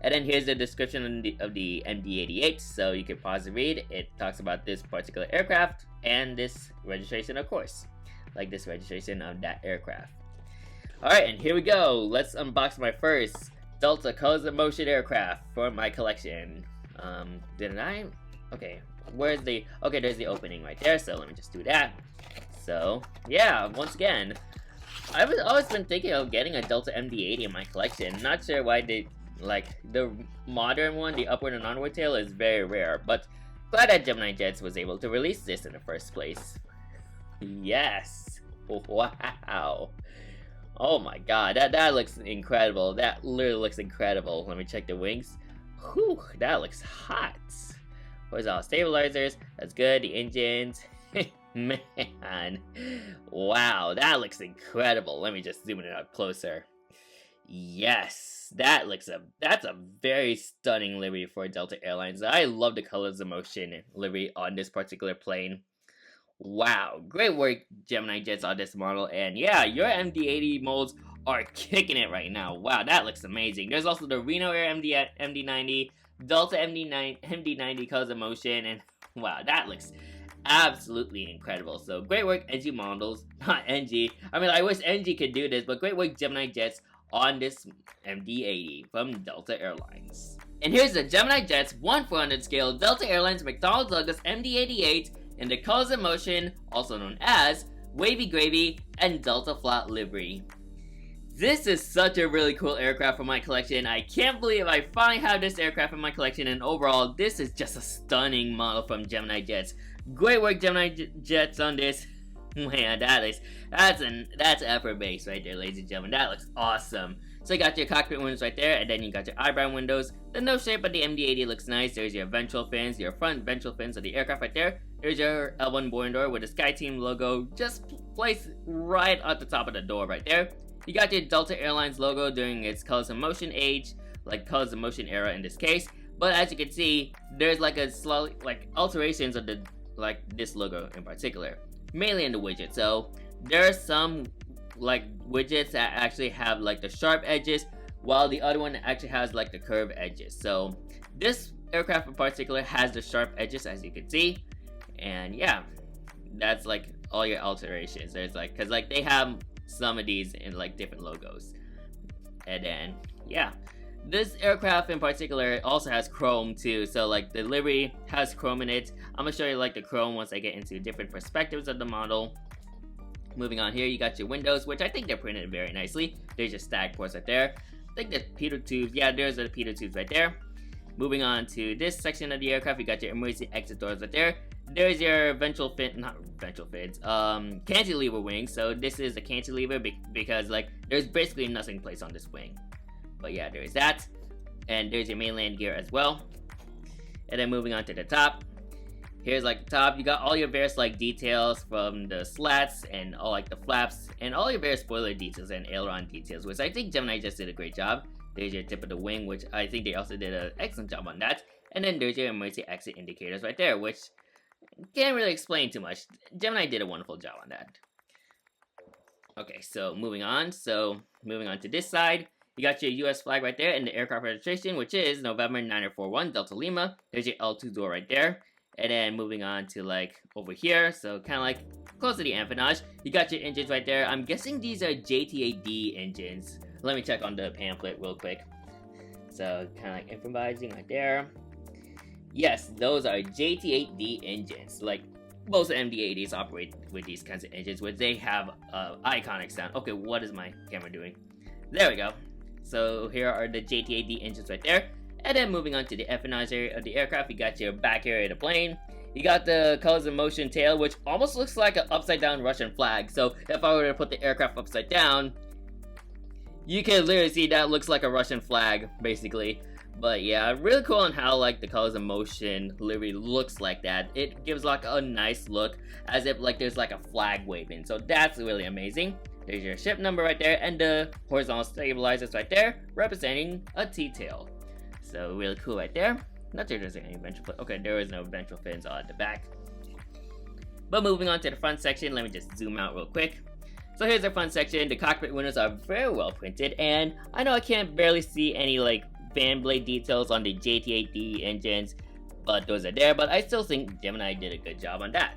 And then here's the description of the MD-88, so you can pause and read. It talks about this particular aircraft and this registration, of course, this registration of that aircraft. Alright, and here we go. Let's unbox my first Delta Colors in Motion aircraft for my collection. Didn't I? Okay, where's the... Okay, there's the opening right there, so let me just do that. So, yeah, once again, I've always been thinking of getting a Delta MD-80 in my collection. Not sure why they... the modern one, the Upward and Onward tail, is very rare, but glad that GeminiJets was able to release this in the first place. Yes! Wow! Oh my god, that looks incredible. That literally looks incredible. Let me check the wings. Whew, that looks hot. Where's all stabilizers? That's good. The engines. Man. Wow, that looks incredible. Let me just zoom it up closer. Yes, that's a very stunning livery for Delta Airlines. I love the Colors in Motion livery on this particular plane. Wow, great work, GeminiJets, on this model. And yeah, your MD-80 molds are kicking it right now. Wow, that looks amazing. There's also the Reno Air MD90, Delta MD90 Colors of Motion, and wow, that looks absolutely incredible. So great work, NG models, not NG. I mean, I wish NG could do this, but great work, GeminiJets, on this MD-80 from Delta Airlines. And here's the GeminiJets 1/400 scale Delta Airlines McDonnell Douglas MD-88 in the Colors of Motion, also known as Wavy Gravy and Delta Flat livery. This is such a really cool aircraft for my collection. I can't believe I finally have this aircraft in my collection, and overall, this is just a stunning model from GeminiJets. Great work, GeminiJets, on this. Man, that's effort base right there, ladies and gentlemen. That looks awesome. So you got your cockpit windows right there, and then you got your eyebrow windows. The nose shape of the MD-80 looks nice. There's your ventral fins, your front ventral fins of the aircraft right there. There's your L1 boarding door with the SkyTeam logo just placed right at the top of the door right there. You got your Delta Airlines logo during its Colors of Motion age, like Colors of Motion era in this case. But as you can see, there's like a slightly alterations of the this logo in particular, mainly in the widget. So there are some widgets that actually have the sharp edges, while the other one actually has the curved edges. So this aircraft in particular has the sharp edges, as you can see, and yeah, that's all your alterations. There's because they have some of these in different logos, and then yeah, this aircraft in particular also has chrome too. So the livery has chrome in it. I'm gonna show you the chrome once I get into different perspectives of the model. Moving on here, you got your windows, which I think they're printed very nicely. There's your stag ports right there. I think the pitot tubes, yeah, there's the pitot tubes right there. Moving on to this section of the aircraft, you got your emergency exit doors right there. There's your cantilever wings. So this is a cantilever because there's basically nothing placed on this wing. But yeah, there's that. And there's your mainland gear as well. And then moving on to the top. Here's the top, you got all your various details from the slats and all the flaps and all your various spoiler details and aileron details, which I think GeminiJets did a great job. There's your tip of the wing, which I think they also did an excellent job on that. And then there's your emergency exit indicators right there, which can't really explain too much. Gemini did a wonderful job on that. Okay, so moving on to this side. You got your US flag right there and the aircraft registration, which is November 9041 Delta Lima. There's your L2 door right there. And then moving on to over here, so kind of close to the empennage, you got your engines right there. I'm guessing these are JT8D engines. Let me check on the pamphlet real quick. So kind of improvising right there. Yes, those are JT8D engines. Most MD-80s operate with these kinds of engines, where they have iconic sound. Okay, what is my camera doing? There we go. So here are the JT8D engines right there. And then moving on to the empennage area of the aircraft, you got your back area of the plane. You got the Colors of Motion tail, which almost looks like an upside down Russian flag. So if I were to put the aircraft upside down, you can literally see that looks like a Russian flag, basically. But yeah, really cool on how the Colors of Motion livery looks like that. It gives a nice look, as if there's a flag waving. So that's really amazing. There's your ship number right there, and the horizontal stabilizers right there, representing a T-tail. So really cool right there. Not sure there's any ventral fins. Okay, there is no ventral fins on the back. But moving on to the front section, let me just zoom out real quick. So here's the front section. The cockpit windows are very well printed, and I know I can't barely see any fan blade details on the JT8D engines, but those are there. But I still think Gemini did a good job on that.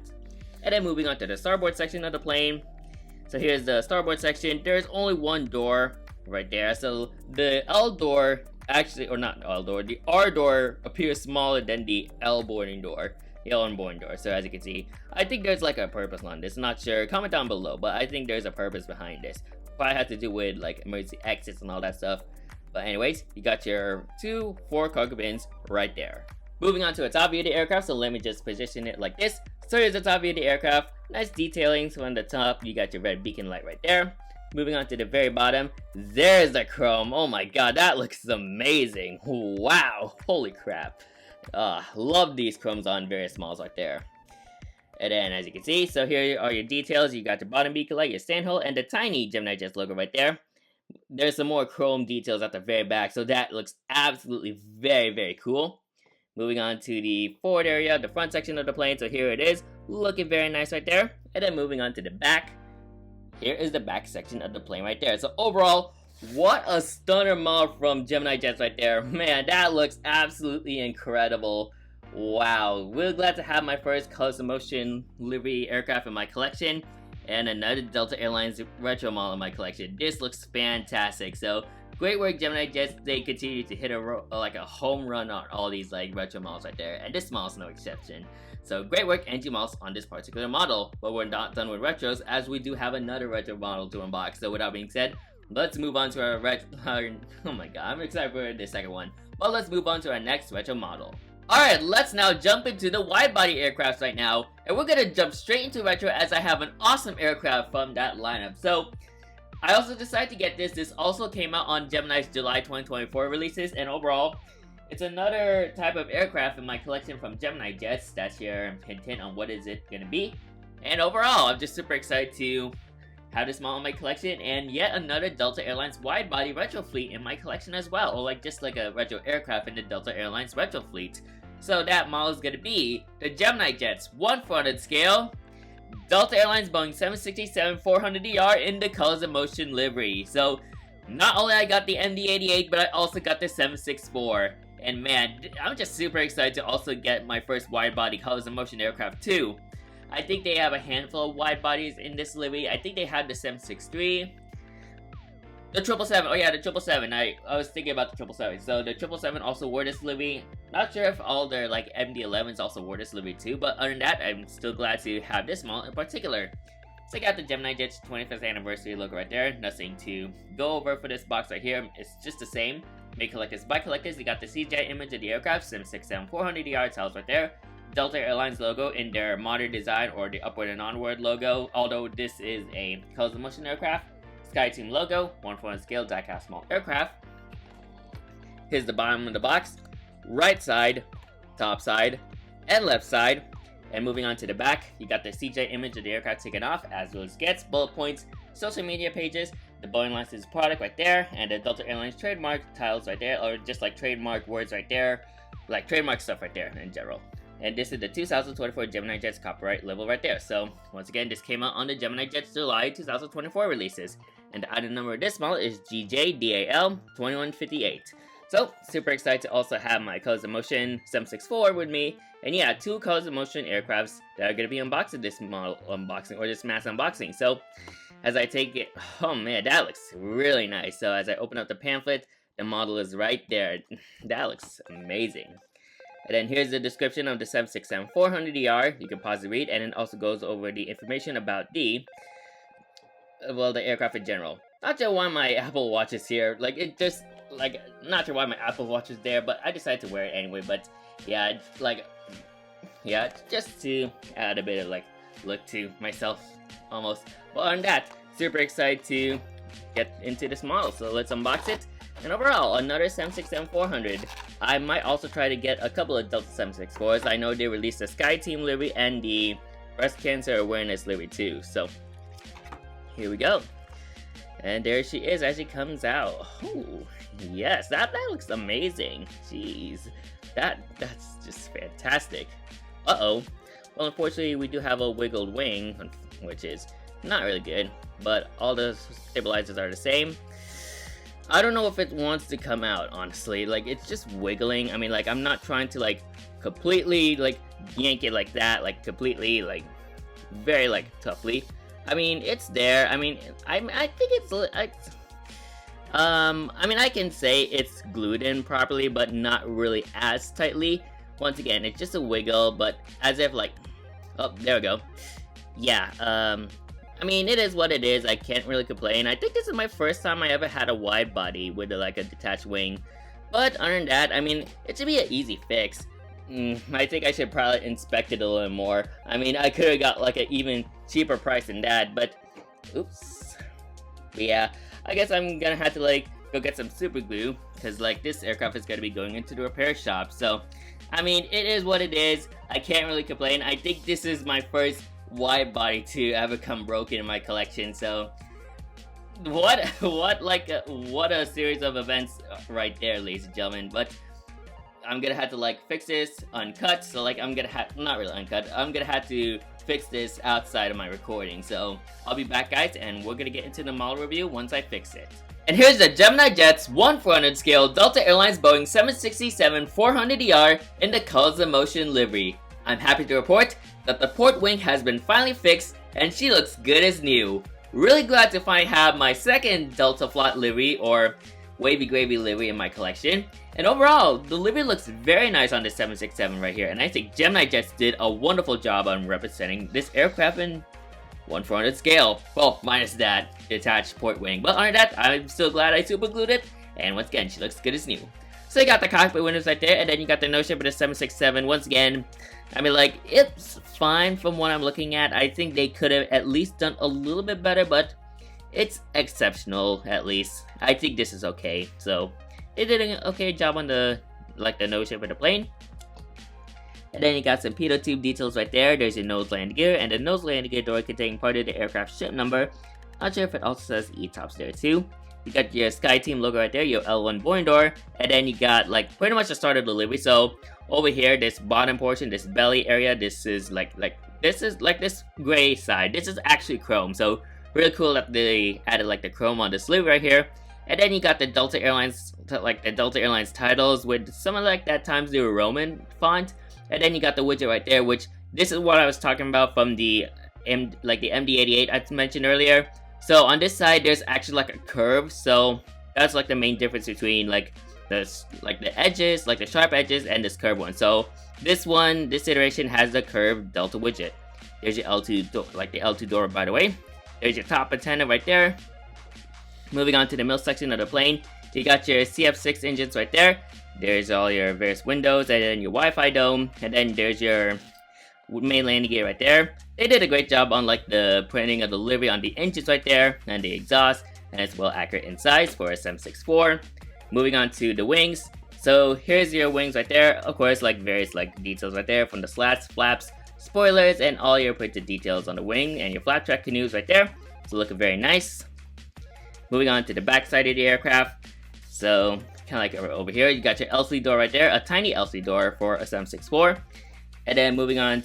And then moving on to the starboard section of the plane. So here's the starboard section. There's only one door right there. So the L door actually, or not L door, the R door appears smaller than the L boarding door, the L1 boarding door. So as you can see, I think there's a purpose on this. I'm not sure. Comment down below, but I think there's a purpose behind this. Probably has to do with emergency exits and all that stuff. But anyways, you got your 4 cargo bins right there. Moving on to the top view of the aircraft, so let me just position it like this. So here's the top view of the aircraft. Nice detailing. So on the top, you got your red beacon light right there. Moving on to the very bottom, there's the chrome. Oh my god, that looks amazing. Wow, holy crap. Love these chromes on various models right there. And then as you can see, so here are your details. You got your bottom beacon light, your stand hole, and the tiny GeminiJets logo right there. There's some more chrome details at the very back, so that looks absolutely very, very cool. Moving on to the forward area, the front section of the plane. So here it is. looking very nice right there. And then moving on to the back, here is the back section of the plane right there. So overall, what a stunner model from GeminiJets right there. Man, that looks absolutely incredible. Wow, really glad to have my first custom motion livery aircraft in my collection, and another Delta Airlines retro model in my collection. This looks fantastic. So great work, GeminiJets. They continue to hit a home run on all these like retro models right there, and this model is no exception. So great work, NG models, on this particular model. But we're not done with retros, as we do have another retro model to unbox. So with that being said, let's move on to our oh my god, I'm excited for the second one. But let's move on to our next retro model. Alright, let's now jump into the wide-body aircrafts right now, and we're gonna jump straight into retro as I have an awesome aircraft from that lineup. So, I also decided to get this. This also came out on Gemini's July 2024 releases, and overall, it's another type of aircraft in my collection from GeminiJets. That's your hint on what is it gonna be. And overall, I'm just super excited to have this model in my collection, and yet another Delta Airlines wide-body retro fleet in my collection as well, or like just like a retro aircraft in the Delta Airlines retro fleet. So that model is going to be the GeminiJets 1/400 scale Delta Airlines Boeing 767-400ER in the Colors of Motion livery. So not only I got the MD-88, but I also got the 764. And man, I'm just super excited to also get my first wide-body Colors of Motion aircraft too. I think they have a handful of wide bodies in this livery. I think they had the 763. The 777. Oh yeah, the 777. I was thinking about the 777. So the 777 also wore this livery. Not sure if all their like MD-11s also wore this livery too, but other than that, I'm still glad to have this model in particular. So I got the GeminiJets 25th anniversary logo right there. Nothing to go over for this box right here. It's just the same. Make collectors, buy collectors. You got the CGI image of the aircraft, 767-400ER tiles right there. Delta Airlines logo in their modern design, or the upward and onward logo, although this is a Colors of Motion aircraft. SkyTeam logo, 1/4 scale die-cast small aircraft. Here's the bottom of the box, right side, top side, and left side. And moving on to the back, you got the CGI image of the aircraft taken off, as well as gets, bullet points, social media pages, the Boeing license product right there, and the Delta Airlines trademark tiles right there, or just like trademark words right there, like trademark stuff right there in general. And this is the 2024 GeminiJets copyright level right there. So once again, this came out on the GeminiJets July 2024 releases. And the item number of this model is GJDAL2158. So super excited to also have my Colors of Motion 764 with me. And yeah, 2 Colors of Motion aircrafts that are going to be unboxing this model unboxing, or this mass unboxing. So as I take it, oh man, that looks really nice. So as I open up the pamphlet, the model is right there. That looks amazing. And then here's the description of the 767-400ER. You can pause and read, and it also goes over the information about the aircraft in general. Not sure why my Apple Watch is here. Like, it just, like, not sure why my Apple Watch is there, but I decided to wear it anyway. But yeah, like, yeah, just to add a bit of like look to myself almost. But other than that, super excited to get into this model. So let's unbox it. And overall, another 767-400. I might also try to get a couple of Delta 764s. I know they released the SkyTeam livery and the Breast Cancer Awareness livery too. So here we go. And there she is as she comes out. Oh, yes, that looks amazing. Jeez, that's just fantastic. Uh-oh. Well, unfortunately, we do have a wiggled wing, which is not really good. But all the stabilizers are the same. I don't know if it wants to come out, honestly. Like, it's just wiggling. I mean, like, I'm not trying to, like, completely, like, yank it like that. Like, completely, like, very, like, toughly. I mean, it's there. I mean, I think it's, I mean, I can say it's glued in properly, but not really as tightly. Once again, it's just a wiggle, but as if, like, oh, there we go. Yeah, I mean, it is what it is. I can't really complain. I think this is my first time I ever had a wide body with like a detached wing. But other than that, I mean, it should be an easy fix. I think I should probably inspect it a little more. I mean, I could have got like an even cheaper price than that, but oops. But yeah, I guess I'm gonna have to like go get some super glue, because like this aircraft is gonna be going into the repair shop. So, I mean, it is what it is. I can't really complain. I think this is my first wide body to ever come broken in my collection, so what a series of events right there, ladies and gentlemen. But I'm gonna have to like fix this uncut, so like I'm gonna have, not really uncut, I'm gonna have to fix this outside of my recording. So I'll be back, guys, and we're gonna get into the model review once I fix it. And here's the GeminiJets 1/400 scale Delta Airlines Boeing 767-400ER in the Colors of Motion livery. I'm happy to report that the port wing has been finally fixed and she looks good as new. Really glad to finally have my second Delta Flot livery or wavy gravy livery in my collection. And overall, the livery looks very nice on the 767 right here, and I think GeminiJets did a wonderful job on representing this aircraft in 1/400 scale. Well, minus that detached port wing, but other than that, I'm still glad I super glued it, and once again, she looks good as new. So you got the cockpit windows right there, and then you got the nose shape of the 767. Once again, I mean, like, it's fine from what I'm looking at. I think they could have at least done a little bit better, but it's exceptional, at least. I think this is okay. So they did an okay job on the nose shape of the plane. And then you got some pitot tube details right there. There's your nose landing gear, and the nose landing gear door containing part of the aircraft ship number. Not sure if it also says ETOPS there too. You got your SkyTeam logo right there, your L1 boarding door, and then you got like pretty much the start of the livery. So over here, this bottom portion, this belly area, this is this gray side. This is actually chrome, so really cool that they added like the chrome on this livery right here. And then you got the Delta Airlines, titles with some of like that Times New Roman font. And then you got the widget right there, which this is what I was talking about from the MD88 I mentioned earlier. So on this side, there's actually like a curve. So that's like the main difference between the edges, like the sharp edges, and this curved one. So this iteration has the curved Delta widget. There's your L2 door, like the L2 door, by the way. There's your top antenna right there. Moving on to the middle section of the plane, you got your CF6 engines right there. There's all your various windows, and then your Wi-Fi dome, and then there's your main landing gear right there. They did a great job on like the printing of the livery on the engines right there, and the exhaust, and it's well accurate in size for a 764. Moving on to the wings. So here's your wings right there. Of course, like various like details right there from the slats, flaps, spoilers, and all your printed details on the wing, and your flap track canoes right there. So looking very nice. Moving on to the back side of the aircraft. So kind of like over here, you got your LCD door right there, a tiny LCD door for a 764. And then moving on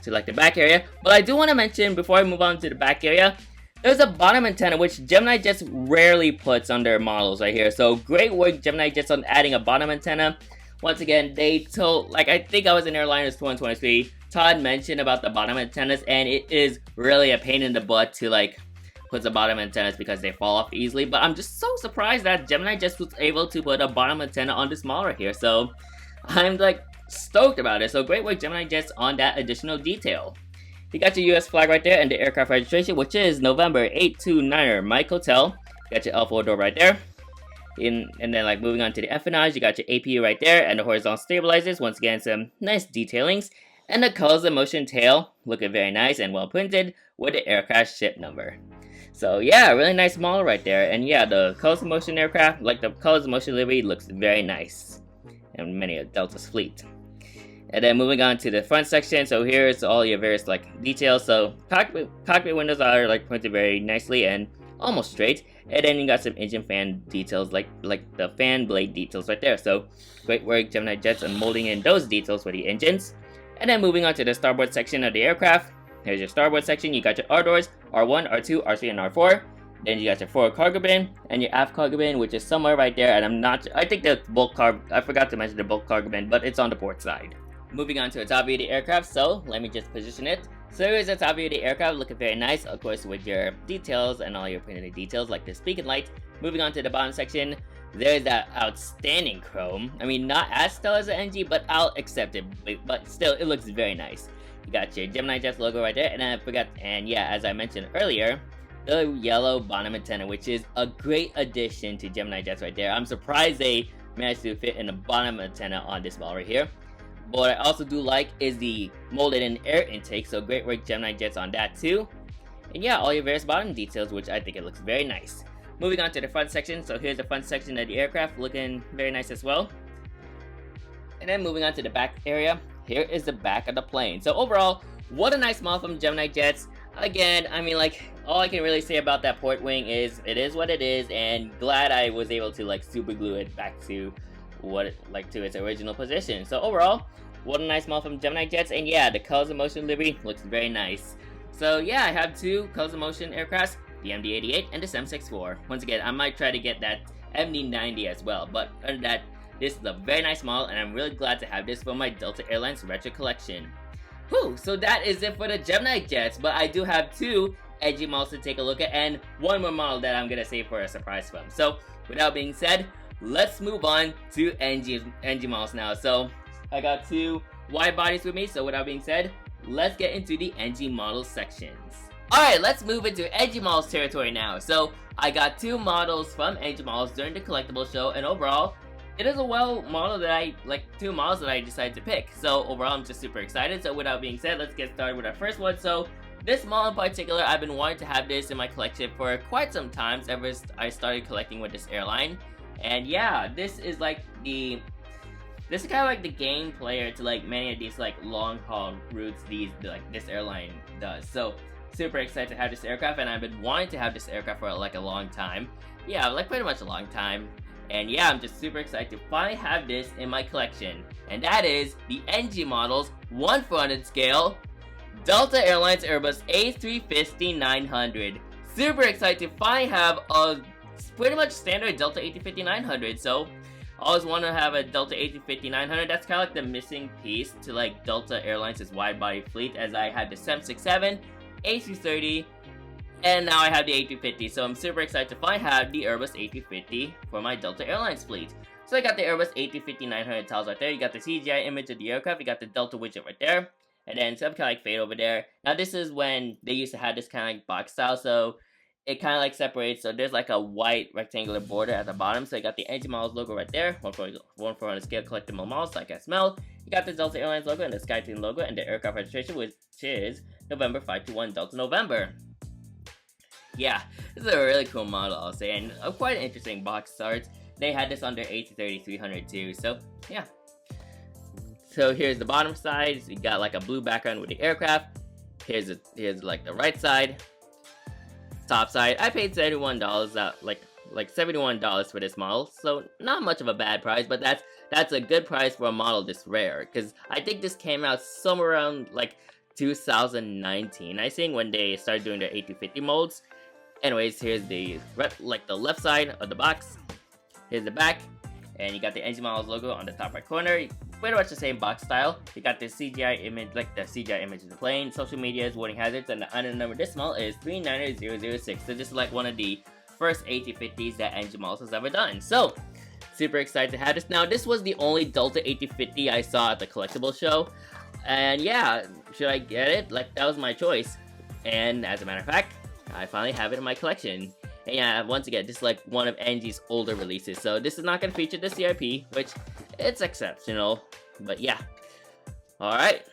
to like the back area. But I do want to mention before I move on to the back area, there's a bottom antenna which GeminiJets rarely puts on their models right here. So great work GeminiJets on adding a bottom antenna. Once again, they told, like, I think I was in Airliners 2023, Todd mentioned about the bottom antennas, and it is really a pain in the butt to like put the bottom antennas because they fall off easily. But I'm just so surprised that GeminiJets was able to put a bottom antenna on this model right here. So I'm like stoked about it. So great work GeminiJets on that additional detail. You got your US flag right there and the aircraft registration, which is November 829er Mike Hotel. You got your L4 door right there. And then like moving on to the empennage, you got your APU right there and the horizontal stabilizers. Once again, some nice detailings. And the Colors of Motion tail, looking very nice and well printed with the aircraft ship number. So yeah, really nice model right there. And yeah, the Colors of Motion aircraft, like the Colors of Motion livery, looks very nice. And many of Delta's fleet. And then moving on to the front section, so here's all your various like details. So cockpit windows are like printed very nicely and almost straight. And then you got some engine fan details, like the fan blade details right there. So great work GeminiJets on molding in those details for the engines. And then moving on to the starboard section of the aircraft. Here's your starboard section. You got your R doors, R1, R2, R3, and R4. Then you got your forward cargo bin and your aft cargo bin, which is somewhere right there. And I think the bulk cargo, I forgot to mention the bulk cargo bin, but it's on the port side. Moving on to the top view of the aircraft, so let me just position it. So here's the top view of the aircraft, looking very nice, of course, with your details and all your printed details like the speaking light. Moving on to the bottom section, there's that outstanding chrome. I mean, not as stellar as the NG, but I'll accept it. But still, it looks very nice. You got your GeminiJets logo right there, and I forgot, and yeah, as I mentioned earlier, the yellow bottom antenna, which is a great addition to GeminiJets right there. I'm surprised they managed to fit in the bottom antenna on this model right here. But what I also do like is the molded in air intake, so great work GeminiJets on that too. And yeah, all your various bottom details, which I think it looks very nice. Moving on to the front section, so here's the front section of the aircraft, looking very nice as well. And then moving on to the back area, here is the back of the plane. So overall, what a nice model from GeminiJets. Again, I mean, like, all I can really say about that port wing is it is what it is, and glad I was able to like super glue it back to to its original position. So overall, what a nice model from GeminiJets, and yeah, the Colors of Motion livery looks very nice. So yeah, I have two Colors of Motion aircrafts, the MD-88 and the 764. Once again, I might try to get that MD-90 as well, but other than that, this is a very nice model, and I'm really glad to have this for my Delta Airlines retro collection. Whew, so that is it for the GeminiJets, but I do have two edgy models to take a look at, and one more model that I'm gonna save for a surprise from. So, without being said, let's move on to NG models now. So, I got two wide bodies with me, so without being said, let's get into the NG models sections. Alright, let's move into NG models territory now. So, I got two models from NG models during the collectible show, and overall, it is two models that I decided to pick. So overall, I'm just super excited. So without being said, let's get started with our first one. So this model in particular, I've been wanting to have this in my collection for quite some time, ever since I started collecting with this airline. And yeah, this is kind of like the game player to like many of these like long haul routes this airline does. So super excited to have this aircraft, and I've been wanting to have this aircraft for like a long time. Yeah, like pretty much a long time. And yeah, I'm just super excited to finally have this in my collection. And that is the NG Models 1/400 scale Delta Airlines Airbus A350-900. Super excited to finally have a pretty much standard Delta A350-900. So, I always want to have a Delta A350-900. That's kind of like the missing piece to like Delta Airlines' wide body fleet, as I had the 767, A330, and now I have the A350, so I'm super excited to finally have the Airbus A350 for my Delta Airlines fleet. So I got the Airbus A350-900 tiles right there, you got the CGI image of the aircraft, you got the Delta widget right there, and then some kind of like fade over there. Now this is when they used to have this kind of like box style, so it kind of like separates, so there's like a white rectangular border at the bottom, so you got the NG Models logo right there, 1/400 scale collectible models like I smell. You got the Delta Airlines logo and the SkyTeam logo and the aircraft registration, which is November 521 Delta November. Yeah, this is a really cool model, I'll say, and a quite interesting box art. They had this on their A330-300 too, so yeah. So here's the bottom side, so you got like a blue background with the aircraft. Here's like the right side. Top side, I paid $71 like $71 for this model, so not much of a bad price, but that's a good price for a model this rare, because I think this came out somewhere around like 2019, I think, when they started doing their A350 molds. Anyways, here's the left side of the box. Here's the back, and you got the NG Models logo on the top right corner. Pretty much the same box style. You got the CGI image, like the CGI image of the plane, social medias, warning hazards, and the item number this model is 390006. So this is like one of the first A350s that NG Models has ever done. So super excited to have this. Now this was the only Delta A350 I saw at the collectible show, and yeah, should I get it? Like, that was my choice. And as a matter of fact, I finally have it in my collection. And yeah, once again, this is like one of NG's older releases, so this is not going to feature the CRP, which it's exceptional, but yeah. Alright.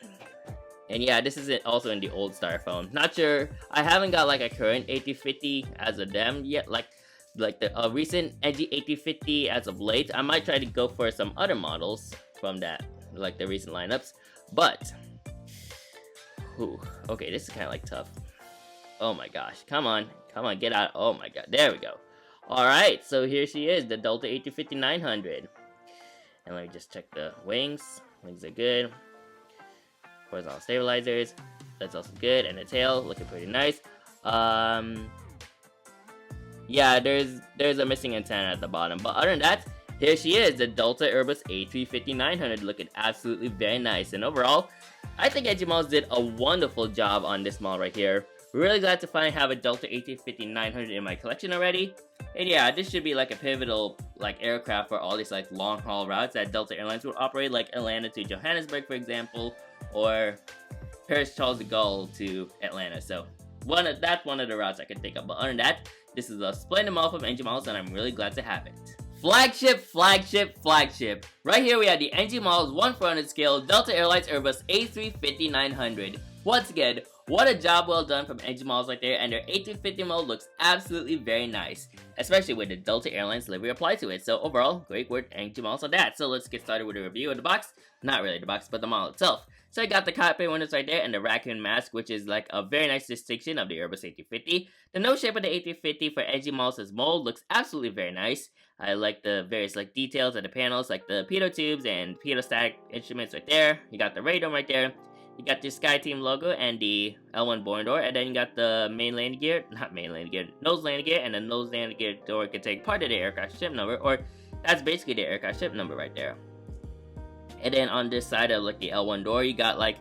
And yeah, this is also in the old styrofoam. Not sure, I haven't got like a current A350 as of them yet, like the recent NG A350 as of late. I might try to go for some other models from that, like the recent lineups, but whew, okay, this is kind of like tough. Oh my gosh, come on, get out. Oh my god, there we go. Alright, so here she is, the Delta A350-900. And let me just check the wings. Wings are good. Horizontal stabilizers, that's also good. And the tail, looking pretty nice. Yeah, there's a missing antenna at the bottom. But other than that, here she is, the Delta Airbus A350-900, looking absolutely very nice. And overall, I think NG Models did a wonderful job on this model right here. Really glad to finally have a Delta A350-900 in my collection already. And yeah, this should be like a pivotal like aircraft for all these like long haul routes that Delta Airlines would operate, like Atlanta to Johannesburg, for example, or Paris Charles de Gaulle to Atlanta. So that's one of the routes I can think of. But other than that, this is a splendid model from NG Models, and I'm really glad to have it. Flagship, flagship, flagship. Right here we have the NG Models 1/400 scale Delta Airlines Airbus A350-900. Once again, what a job well done from NG Models right there, and their A350 model looks absolutely very nice, especially with the Delta Airlines livery applied to it. So overall, great work NG Models on that. So let's get started with a review of the box. Not really the box, but the model itself. So I got the cockpit windows right there and the raccoon mask, which is like a very nice distinction of the Airbus A350. The nose shape of the A350 for NG Models' mold looks absolutely very nice. I like the various like details of the panels, like the pitot tubes and pitot static instruments right there. You got the radome right there. You got the SkyTeam logo and the L1 boarding door, and then you got the main landing gear, nose landing gear, and the nose landing gear door can take part of the aircraft ship number, or that's basically the aircraft ship number right there. And then on this side of like the L1 door, you got like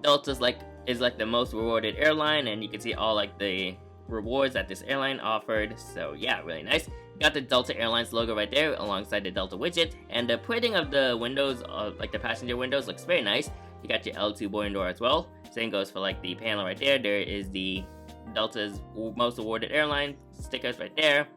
Delta's is like the most rewarded airline, and you can see all like the rewards that this airline offered. So yeah, really nice. You got the Delta Airlines logo right there alongside the Delta widget, and the printing of the windows, like the passenger windows, looks very nice. You got your L2 boarding door as well. Same goes for like the panel right there. There is the Delta's most awarded airline stickers right there,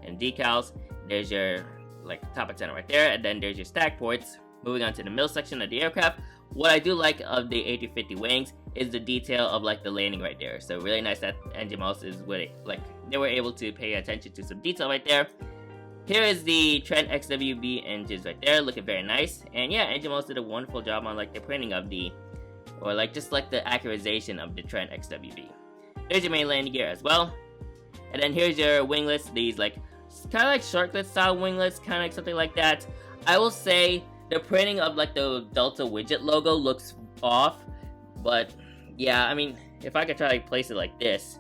and decals. There's your like top antenna right there, and then there's your stack ports. Moving on to the middle section of the aircraft. What I do like of the A350 wings is the detail of like the landing right there. So really nice that Engine is with it. Like they were able to pay attention to some detail right there. Here is the Trent XWB engines right there, looking very nice. And yeah, Engine did a wonderful job on like the printing of the, or like just like the accurization of the Trent XWB. There's your main landing gear as well. And then here's your winglets, these like kind of like sharklet style winglets, kind of like something like that. I will say the printing of like the Delta widget logo looks off, but yeah, I mean, if I could try to place it like this,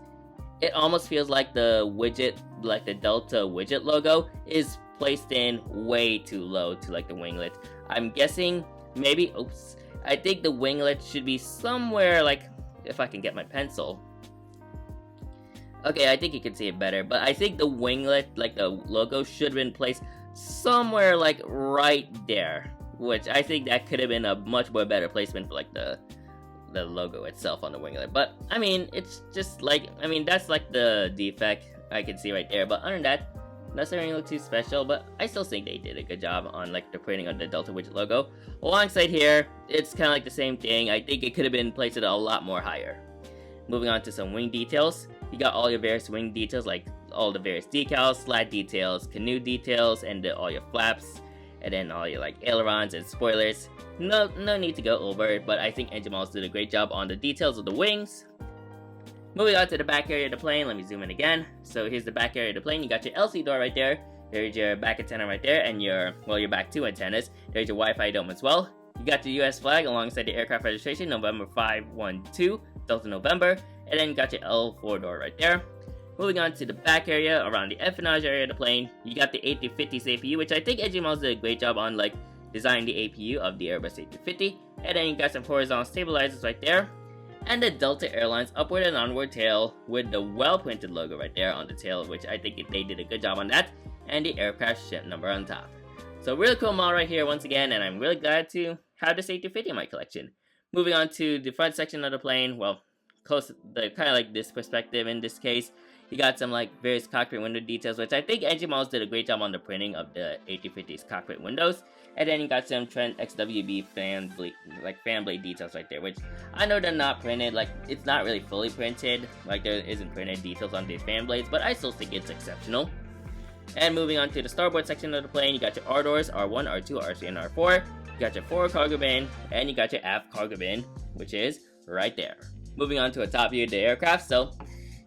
it almost feels like the widget, like the Delta widget logo, is placed in way too low to like the winglet. I'm guessing maybe, oops, I think the winglet should be somewhere like, if I can get my pencil. Okay, I think you can see it better, but I think the winglet, like the logo, should have been placed somewhere like right there, which I think that could have been a much more better placement for like the logo itself on the winglet. But I mean, it's just like, I mean, that's like the defect I can see right there, but other than that, doesn't really look too special. But I still think they did a good job on like the printing of the Delta widget logo. Alongside here, it's kind of like the same thing. I think it could have been placed a lot more higher. Moving on to some wing details, you got all your various wing details, like all the various decals, slat details, canoe details, and all your flaps, and then all your like ailerons and spoilers. No need to go over it, but I think Engine did a great job on the details of the wings. Moving on to the back area of the plane, let me zoom in again. So here's the back area of the plane. You got your LC door right there. There's your back antenna right there, and your back two antennas. There's your Wi-Fi dome as well. You got the US flag alongside the aircraft registration, November 512, Delta November, and then you got your L4 door right there. Moving on to the back area, around the empennage area of the plane, you got the A350's APU, which I think Engine did a great job on like designing the APU of the Airbus A350. And then you got some horizontal stabilizers right there. And the Delta Airlines upward and onward tail with the well-printed logo right there on the tail, which I think they did a good job on that. And the aircraft ship number on top. So really cool model right here once again, and I'm really glad to have this A350 in my collection. Moving on to the front section of the plane, well, close to the kind of like this perspective in this case. You got some like various cockpit window details, which I think Engine did a great job on the printing of the A350's cockpit windows. And then you got some Trent XWB fan blade details right there, which I know they're not printed, like it's not really fully printed, like there isn't printed details on these fan blades, but I still think it's exceptional. And moving on to the starboard section of the plane, you got your R doors, R1, R2, R3, and R4. You got your forward cargo bin, and you got your aft cargo bin, which is right there. Moving on to a top view of the aircraft, so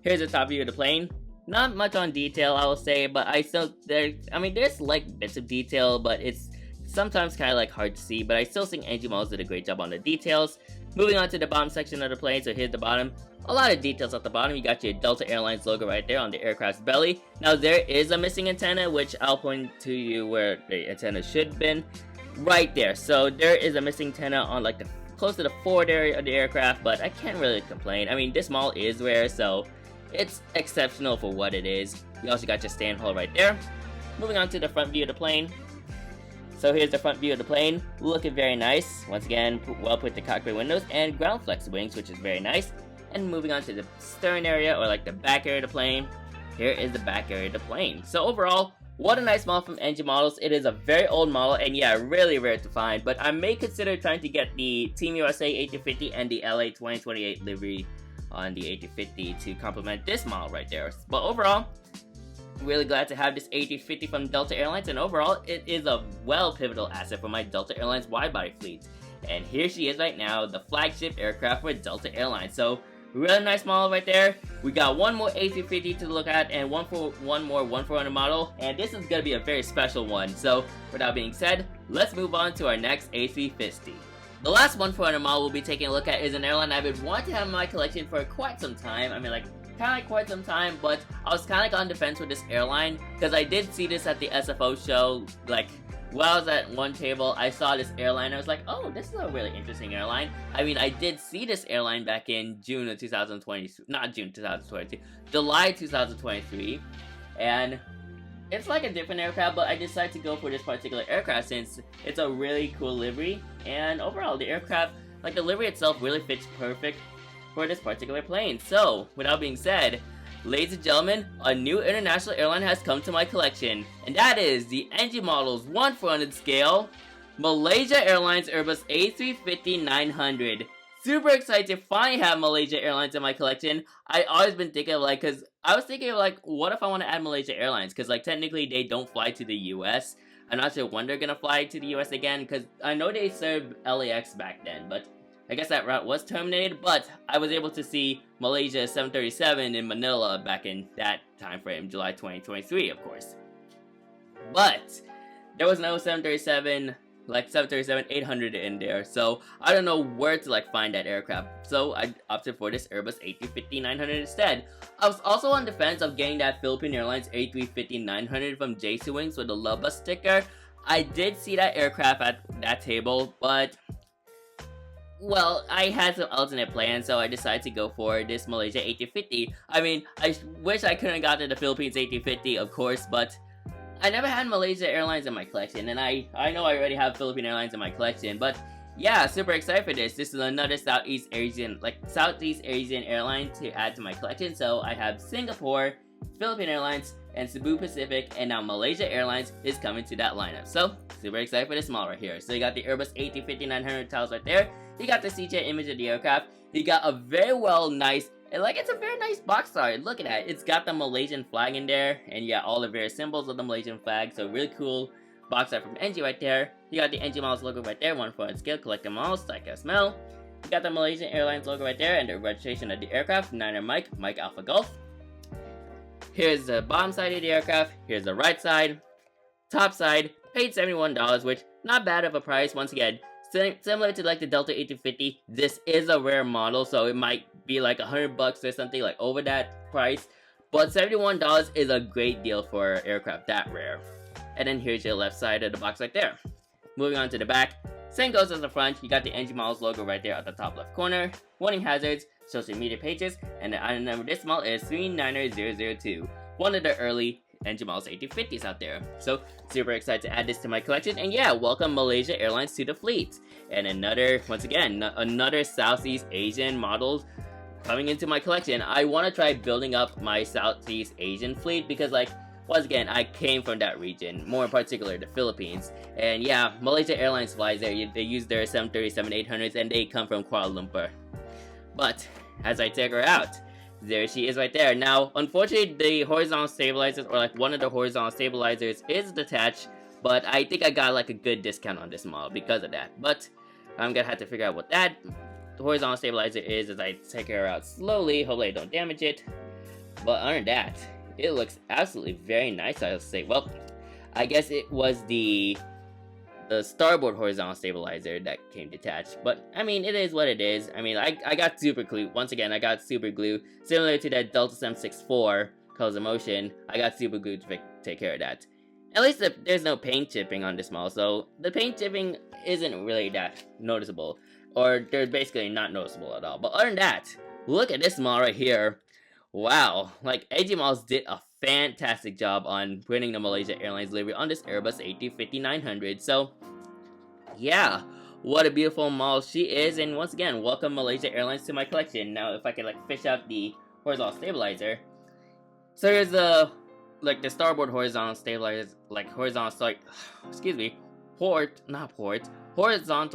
here's the top view of the plane. Not much on detail, I will say, but there's like bits of detail, but it's sometimes kind of like hard to see, but I still think Engine did a great job on the details. Moving on to the bottom section of the plane, so here's the bottom. A lot of details at the bottom. You got your Delta Airlines logo right there on the aircraft's belly. Now there is a missing antenna, which I'll point to you where the antenna should have been. Right there. So there is a missing antenna on like the close to the forward area of the aircraft, but I can't really complain. I mean, this model is rare, so it's exceptional for what it is. You also got your stand hole right there. Moving on to the front view of the plane. So here's the front view of the plane, looking very nice. Once again, well put the cockpit windows and ground flex wings, which is very nice. And moving on to the stern area, or like the back area of the plane. Here is the back area of the plane. So overall, what a nice model from Engine Models. It is a very old model, and yeah, really rare to find, but I may consider trying to get the Team USA A350 and the LA 2028 livery on the A350 to complement this model right there. But overall, really glad to have this A350 from Delta Airlines, and overall, it is a pivotal asset for my Delta Airlines wide-body fleet. And here she is right now, the flagship aircraft for Delta Airlines. So Really nice model right there. We got one more A350 to look at and one more 1400 model, and this is gonna be a very special one. So with that being said, let's move on to our next A350. The last 1400 model we'll be taking a look at is an airline I've been wanting to have in my collection for quite some time. I mean, like, kind of quite some time, but I was kind of like on the fence with this airline because I did see this at the SFO show. Like, while I was at one table, I saw this airline. I was like, oh, this is a really interesting airline. I mean, I did see this airline back in June of 2022, not June 2022, July 2023, and it's like a different aircraft, but I decided to go for this particular aircraft since it's a really cool livery, and overall, the aircraft, like the livery itself, really fits perfect for this particular plane. So, without being said, ladies and gentlemen, a new international airline has come to my collection, and that is the NG Models 1/400 scale Malaysia Airlines Airbus A350-900. Super excited to finally have Malaysia Airlines in my collection. I always been thinking of like, cause I was thinking of like, what if I want to add Malaysia Airlines? Cause like technically they don't fly to the US. I'm not sure when they're gonna fly to the US again, cause I know they served LAX back then, but I guess that route was terminated, but I was able to see Malaysia 737 in Manila back in that time frame, July 2023, of course. But there was no 737, like 737-800 in there, so I don't know where to like find that aircraft. So I opted for this Airbus A350-900 instead. I was also on the fence of getting that Philippine Airlines A350-900 from JC Wings with the Love Bus sticker. I did see that aircraft at that table, but well, I had some alternate plans, so I decided to go for this Malaysia A350. I mean, I wish I couldn't have gotten the Philippines A350, of course, but I never had Malaysia Airlines in my collection, and I know I already have Philippine Airlines in my collection, but yeah, super excited for this. This is another Southeast Asian airline to add to my collection, so I have Singapore, Philippine Airlines, and Cebu Pacific, and now Malaysia Airlines is coming to that lineup. So, super excited for this model right here. So you got the Airbus A350-900 tiles right there. You got the CJ image of the aircraft. You got a very nice, and like it's a very nice box art. Look at that. It's got the Malaysian flag in there, and yeah, all the various symbols of the Malaysian flag. So really cool box art from NG right there. You got the NG Models logo right there, 1/4 scale, collector models, like SML. You got the Malaysian Airlines logo right there, and the registration of the aircraft, Niner Mike Alpha Golf. Here's the bottom side of the aircraft. Here's the right side. Top side, paid $71, which not bad of a price. Once again, similar to like the Delta A350, this is a rare model, so it might be like $100 or something like over that price. But $71 is a great deal for an aircraft that rare. And then here's your left side of the box right there. Moving on to the back, same goes as the front. You got the NG Models logo right there at the top left corner. Warning hazards, social media pages, and the item number of this model is 39002. One of the early NG Models A350s out there. So super excited to add this to my collection, and yeah, welcome Malaysia Airlines to the fleet. And once again, another Southeast Asian model coming into my collection. I want to try building up my Southeast Asian fleet because like, once again, I came from that region, more in particular the Philippines. And yeah, Malaysia Airlines flies there. They use their 737-800s and they come from Kuala Lumpur. But as I take her out, there she is right there. Now, unfortunately, the horizontal stabilizers, or like one of the horizontal stabilizers, is detached. But I think I got like a good discount on this model because of that. But I'm gonna have to figure out what that horizontal stabilizer is as I take her out slowly. Hopefully I don't damage it. But other than that, it looks absolutely very nice, I'll say. Well, I guess it was the starboard horizontal stabilizer that came detached. But, I mean, it is what it is. I mean, I got super glue. Once again, I got super glue. Similar to that Delta 764 Colors of Motion, I got super glue to take care of that. At least there's no paint chipping on this model, so the paint chipping isn't really that noticeable. Or they're basically not noticeable at all. But other than that, look at this model right here. Wow, like AG Models did a fantastic job on putting the Malaysia Airlines livery on this Airbus A350-900. So, yeah, what a beautiful model she is. And once again, welcome Malaysia Airlines to my collection. Now, if I can like fish out the horizontal stabilizer. So here's the starboard horizontal stabilizer, horizontal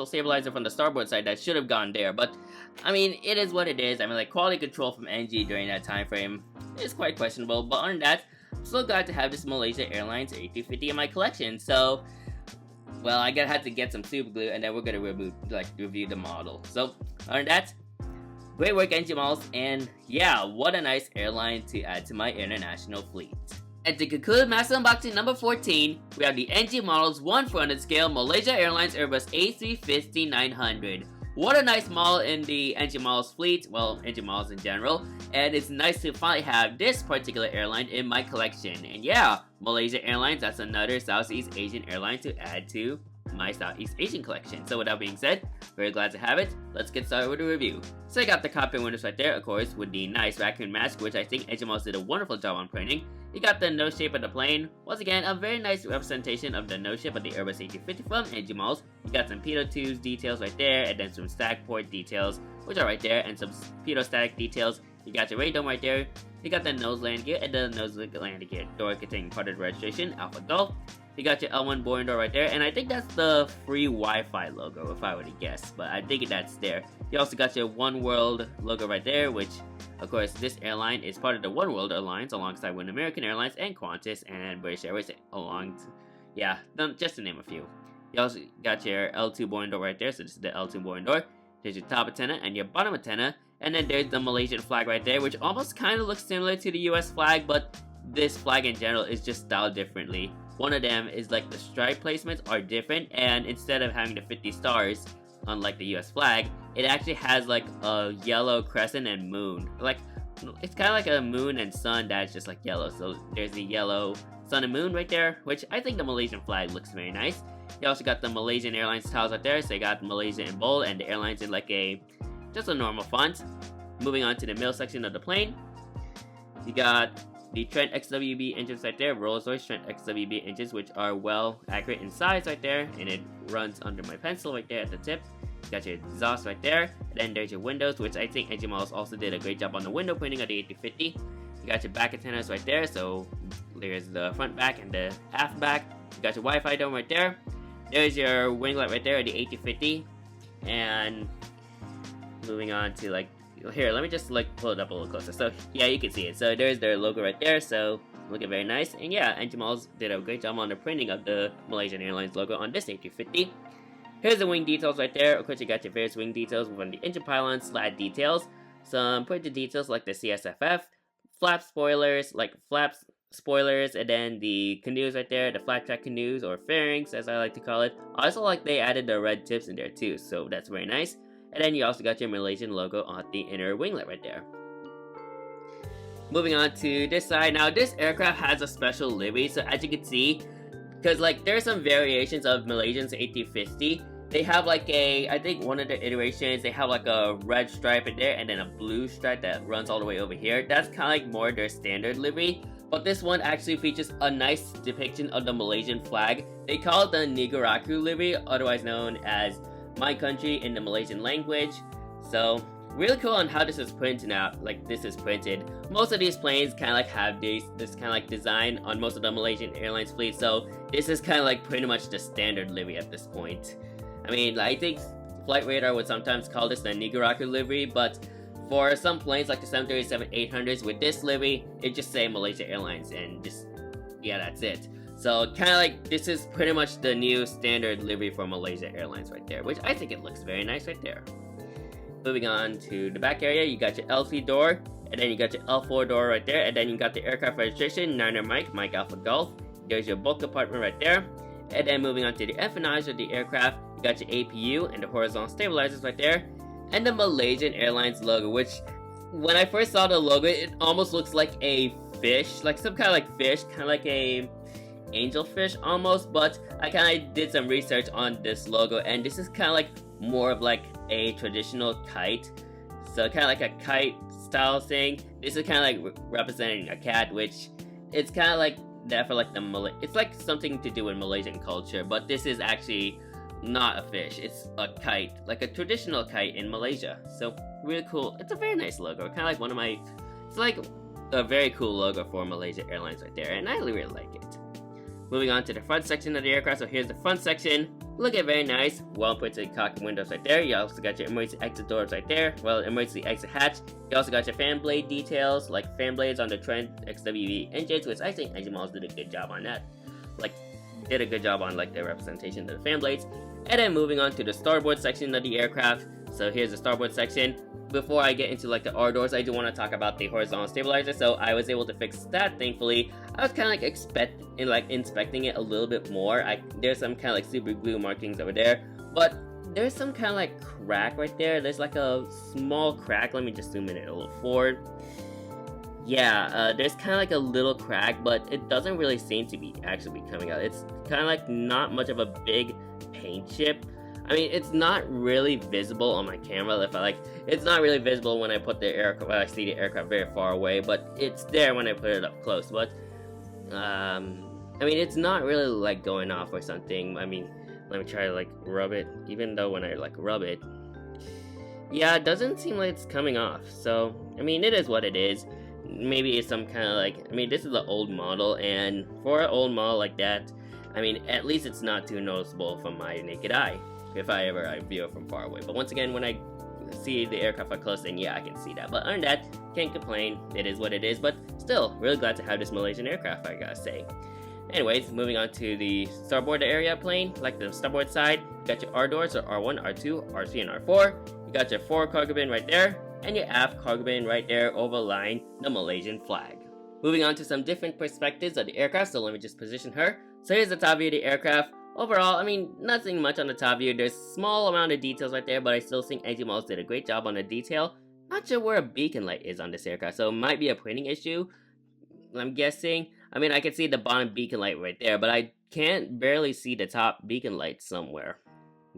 stabilizer from the starboard side that should have gone there. But I mean, it is what it is. I mean, like, quality control from NG during that time frame is quite questionable. But other than that, I'm so glad to have this Malaysia Airlines A350 in my collection. So, well, I have to get some super glue, and then we're gonna review the model. So, other than that, Great work, Engimals, and yeah, what a nice airline to add to my international fleet. And to conclude Master Unboxing number 14, we have the NG Models 1/400 scale Malaysia Airlines Airbus A350-900. What a nice model in the NG Models fleet, well, NG Models in general, and it's nice to finally have this particular airline in my collection. And yeah, Malaysia Airlines, that's another Southeast Asian airline to add to my Southeast Asian collection. So with that being said, very glad to have it. Let's get started with the review. So I got the cockpit windows right there, of course, with the nice raccoon mask, which I think Engimals did a wonderful job on printing. You got the nose shape of the plane. Once again, a very nice representation of the nose shape of the Airbus A350 from Engimals. You got some pitot tubes details right there, and then some stack port details, which are right there, and some pitot static details. You got your radome right there. You got the nose landing gear and the nose landing gear door containing part of the registration, Alpha Golf. You got your L1 boarding door right there, and I think that's the free Wi-Fi logo, if I were to guess, but I think that's there. You also got your One World logo right there, which, of course, this airline is part of the One World Alliance, alongside with American Airlines and Qantas and British Airways, just to name a few. You also got your L2 boarding door right there, so this is the L2 boarding door. There's your top antenna and your bottom antenna, and then there's the Malaysian flag right there, which almost kind of looks similar to the US flag, but this flag in general is just styled differently. One of them is like the stripe placements are different, and instead of having the 50 stars, unlike the US flag, it actually has like a yellow crescent and moon. Like, it's kind of like a moon and sun that's just like yellow. So there's the yellow sun and moon right there, which I think the Malaysian flag looks very nice. You also got the Malaysian Airlines tiles right there, so you got Malaysia in bold and the airlines in like just a normal font. Moving on to the middle section of the plane, you got the Trent XWB engines right there, Rolls-Royce Trent XWB engines, which are well accurate in size right there, and it runs under my pencil right there at the tip. You got your exhaust right there, and then there's your windows, which I think Engimals also did a great job on the window printing of the A350. You got your back antennas right there, so there's the front back and the aft back. You got your Wi-Fi dome right there. There's your winglet right there at the A350, and moving on to like, here, let me just like pull it up a little closer. So yeah, you can see it. So there's their logo right there. So looking very nice. And yeah, Engimals did a great job on the printing of the Malaysian Airlines logo on this A350. Here's the wing details right there. Of course, you got your various wing details within the engine pylon, slat details, some printed details like the CSFF, flap spoilers, and then the canoes right there, the flat track canoes or fairings, as I like to call it. I also like they added the red tips in there too, so that's very nice. And then you also got your Malaysian logo on the inner winglet right there. Moving on to this side. Now, this aircraft has a special livery, so as you can see, because like there are some variations of Malaysian's A350. They have like I think one of the iterations, they have like a red stripe in there and then a blue stripe that runs all the way over here. That's kind of like more their standard livery. But this one actually features a nice depiction of the Malaysian flag. They call it the Negaraku livery, otherwise known as My Country in the Malaysian language. So really cool on how this is printed out, like this is printed. Most of these planes kind of like have this kind of like design on most of the Malaysian Airlines fleet, so this is kind of like pretty much the standard livery at this point. I mean, I think Flight Radar would sometimes call this the Negaraku livery, but for some planes like the 737-800s with this livery, it just say Malaysia Airlines and just, yeah, that's it. So kind of like this is pretty much the new standard livery for Malaysia Airlines right there, which I think it looks very nice right there. Moving on to the back area, you got your L3 door, and then you got your L4 door right there, and then you got the aircraft registration, Niner Mike Alpha Golf. There's your bulk compartment right there. And then moving on to the empennage of the aircraft, you got your APU and the horizontal stabilizers right there. And the Malaysian Airlines logo, which when I first saw the logo, it almost looks like a fish, like some kind of like fish, kind of like a angelfish almost, but I kind of did some research on this logo, and this is kind of like more of like a traditional kite, so kind of like a kite style thing. This is kind of like representing a cat, which it's kind of like that for like it's like something to do with Malaysian culture, but this is actually not a fish, it's a kite, like a traditional kite in Malaysia. So really cool. It's a very nice logo, kind of like one of my, it's like a very cool logo for Malaysia Airlines right there, and I really like it. Moving on to the front section of the aircraft, so here's the front section. Look at very nice, well printed cockpit windows right there. You also got your emergency exit doors right there, well, emergency exit hatch. You also got your fan blade details, like fan blades on the Trent XWB engines, which I think Engimals did a good job on that. Like, did a good job on like the representation of the fan blades. And then moving on to the starboard section of the aircraft, So here's the starboard section. Before I get into like the R doors, I do want to talk about the horizontal stabilizer. So I was able to fix that, thankfully. I was kind of like inspecting it a little bit more. There's some kind of like super glue markings over there, but there's some kind of like crack right there. There's like a small crack. Let me just zoom in a little forward. Yeah, there's kind of like a little crack, but it doesn't really seem to be actually coming out. It's kind of like not much of a big paint chip. I mean, it's not really visible on my camera. It's not really visible when I put the aircraft, when I see the aircraft very far away, but it's there when I put it up close. But, I mean, it's not really like going off or something. I mean, let me try to like rub it, even though when I like rub it, yeah, it doesn't seem like it's coming off. So, I mean, it is what it is. Maybe it's some kind of like, I mean, this is an old model, and for an old model like that, I mean, at least it's not too noticeable from my naked eye, if I view it from far away. But once again, when I see the aircraft up close, then yeah, I can see that. But other than that, can't complain. It is what it is, but still, really glad to have this Malaysian aircraft, I gotta say. Anyways, moving on to the starboard area plane, like the starboard side, you got your R doors, so R1, R2, R3, and R4. You got your forward cargo bin right there, and your aft cargo bin right there overlying the Malaysian flag. Moving on to some different perspectives of the aircraft, so let me just position her. So here's the top view of the aircraft. Overall, I mean, nothing much on the top view. There's a small amount of details right there, but I still think Models did a great job on the detail. Not sure where a beacon light is on this aircraft, so it might be a printing issue, I'm guessing. I mean, I can see the bottom beacon light right there, but I can't barely see the top beacon light somewhere.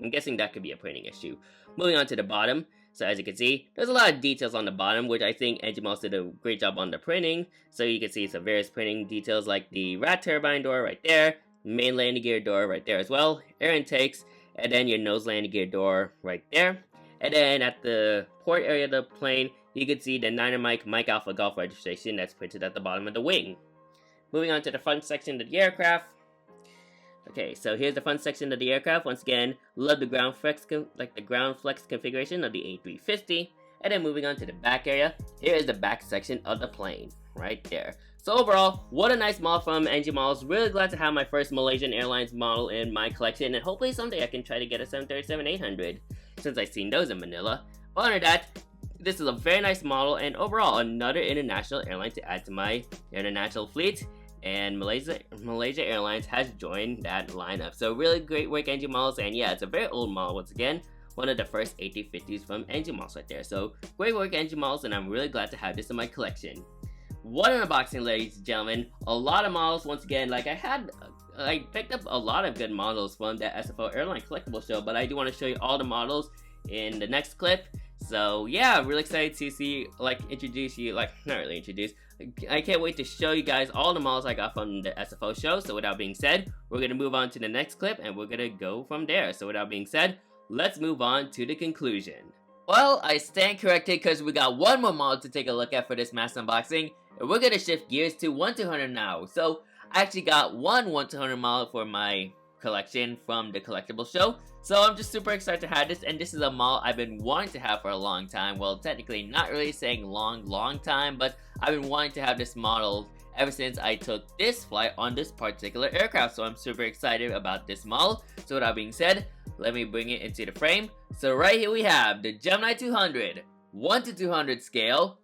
I'm guessing that could be a printing issue. Moving on to the bottom. So as you can see, there's a lot of details on the bottom, which I think Models did a great job on the printing. So you can see some various printing details like the rat turbine door right there, main landing gear door right there as well, air intakes, and then your nose landing gear door right there. And then at the port area of the plane, you can see the 9er Mike Alpha Golf registration that's printed at the bottom of the wing. Moving on to the front section of the aircraft. Okay, so here's the front section of the aircraft. Once again, love the ground flex configuration of the A350. And then moving on to the back area, here is the back section of the plane, right there. So overall, what a nice model from Models. Really glad to have my first Malaysian Airlines model in my collection, and hopefully someday I can try to get a 737-800, since I've seen those in Manila. But other than that, this is a very nice model, and overall, another international airline to add to my international fleet. And Malaysia Airlines has joined that lineup. So really great work, Models, and yeah, it's a very old model once again. One of the first A350s from Models right there. So great work, Models, and I'm really glad to have this in my collection. What an unboxing, ladies and gentlemen. A lot of models once again. Like I picked up a lot of good models from the SFO Airline Collectables show, but I do want to show you all the models in the next clip. So yeah, really excited to see, introduce you, not really introduce. I can't wait to show you guys all the models I got from the SFO show. So without being said, we're going to move on to the next clip and we're going to go from there. So without being said, let's move on to the conclusion. Well, I stand corrected because we got one more model to take a look at for this mass unboxing. And we're going to shift gears to 1-200 now. So I actually got one 1-200 model for my collection from the collectible show. So I'm just super excited to have this, and this is a model I've been wanting to have for a long time. Well, technically not really saying long time, but I've been wanting to have this model ever since I took this flight on this particular aircraft. So I'm super excited about this model. So with that being said, let me bring it into the frame. So right here we have the Gemini 200, 1-200 scale,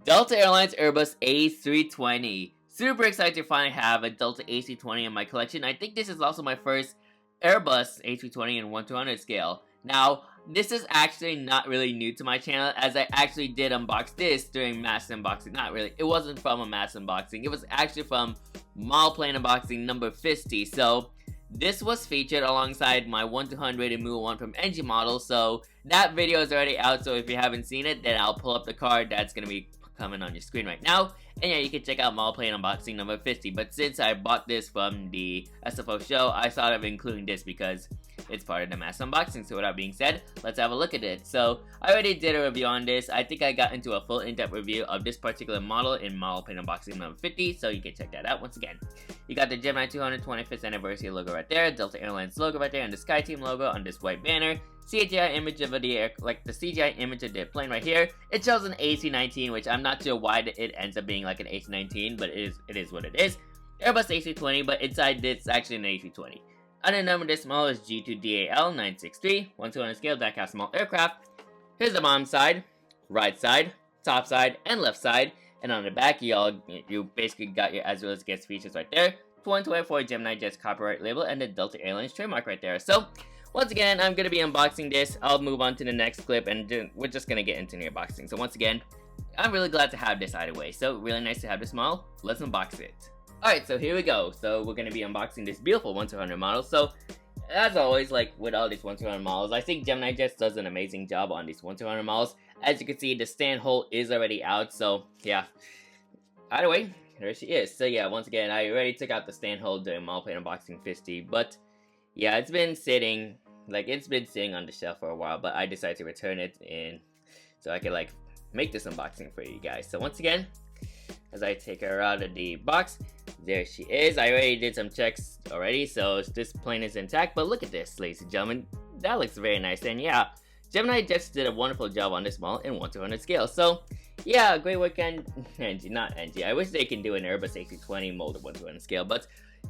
Delta Airlines Airbus A320. Super excited to finally have a Delta A320 in my collection. I think this is also my first Airbus A320 in 1-200 scale. Now, this is actually not really new to my channel, as I actually did unbox this during mass unboxing. Not really, it wasn't from a mass unboxing. It was actually from model plane unboxing number 50. So this was featured alongside my 1-200 and Move 1 from NG model. So that video is already out. So if you haven't seen it, then I'll pull up the card that's going to be coming on your screen right now. And yeah, you can check out model plane unboxing number 50. But since I bought this from the SFO show, I thought of including this because it's part of the mass unboxing. So with that being said, let's have a look at it. So I already did a review on this. I think I got into a full in-depth review of this particular model in model plane unboxing number 50. So you can check that out once again. You got the Gemini 200 25th anniversary logo right there, Delta Airlines logo right there, and the SkyTeam logo on this white banner. CGI image of the air, like the CGI image of the plane right here. It shows an AC-19, which I'm not sure why it ends up being like an AC-19, but it is what it is. Airbus AC-20, but inside it's actually an AC-20. Other number this small is G2DAL 963, 1/200 scale diecast small aircraft. Here's the bottom side, right side, top side, and left side. And on the back, you basically got your as well as guest features right there. 2024 GeminiJets copyright label and the Delta Airlines trademark right there. So, once again, I'm going to be unboxing this. I'll move on to the next clip and we're just going to get into the unboxing. So once again, I'm really glad to have this out of the way. So, really nice to have this model. Let's unbox it. Alright, so here we go. So, we're going to be unboxing this beautiful 1/200 model. So, as always, like with all these 1/200 models, I think GeminiJets does an amazing job on these 1/200 models. As you can see, the stand hole is already out, so yeah. Either way, there she is. So yeah, once again, I already took out the stand hole during model plane unboxing 50, but yeah, it's been sitting on the shelf for a while, but I decided to return it in so I could like make this unboxing for you guys. So once again, as I take her out of the box, there she is. I already did some checks already, so this plane is intact, but look at this, ladies and gentlemen. That looks very nice, and yeah, GeminiJets did a wonderful job on this model in 1/200 scale. So yeah, great work on not NG. I wish they can do an Airbus A320 mold at 1/200 scale, but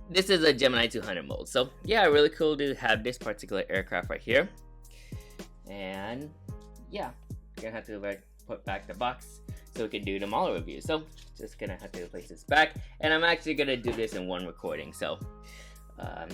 this is a Gemini 200 mold. So yeah, really cool to have this particular aircraft right here. And yeah, you're gonna have to like put back the box so we can do the model review. So just gonna have to place this back, and I'm actually gonna do this in one recording. So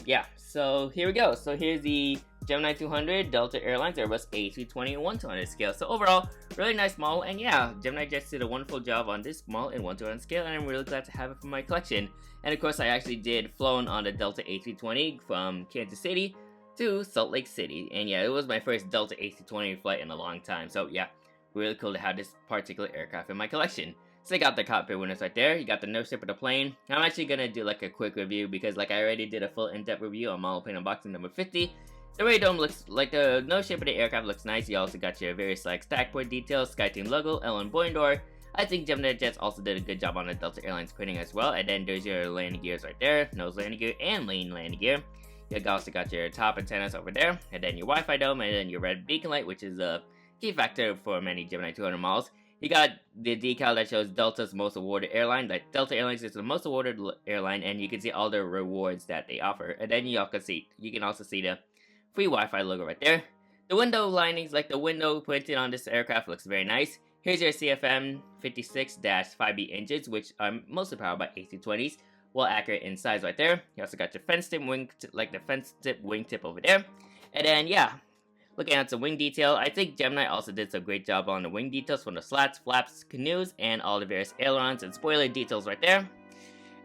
yeah, so here we go. So here's the Gemini 200 Delta Airlines Airbus A320 1/200 scale. So overall, really nice model, and yeah, GeminiJets did a wonderful job on this model in 1/200 scale, and I'm really glad to have it for my collection. And of course, I actually did flown on the Delta A320 from Kansas City to Salt Lake City, and yeah, it was my first Delta A320 flight in a long time. So yeah, really cool to have this particular aircraft in my collection. So you got the cockpit windows right there, you got the nose strip of the plane. I'm actually gonna do like a quick review because like I already did a full in-depth review on model plane unboxing number 50. The radome looks like the nose shape of the aircraft looks nice. You also got your various like stack port details, SkyTeam logo, L1 boarding door. I think GeminiJets also did a good job on the Delta Airlines printing as well. And then there's your landing gears right there, nose landing gear and lane landing gear. You also got your top antennas over there, and then your Wi-Fi dome, and then your red beacon light, which is a key factor for many Gemini 200 models. You got the decal that shows Delta's most awarded airline. Like Delta Airlines is the most awarded airline, and you can see all the rewards that they offer. And then you can also see the free Wi-Fi logo right there. The window linings, like the window printed on this aircraft, looks very nice. Here's your CFM 56-5B engines, which are mostly powered by A320s, well accurate in size right there. You also got your fence tip wing, like the fence tip wingtip over there. And then yeah, looking at some wing detail, I think Gemini also did some great job on the wing details from the slats, flaps, canoes, and all the various ailerons and spoiler details right there.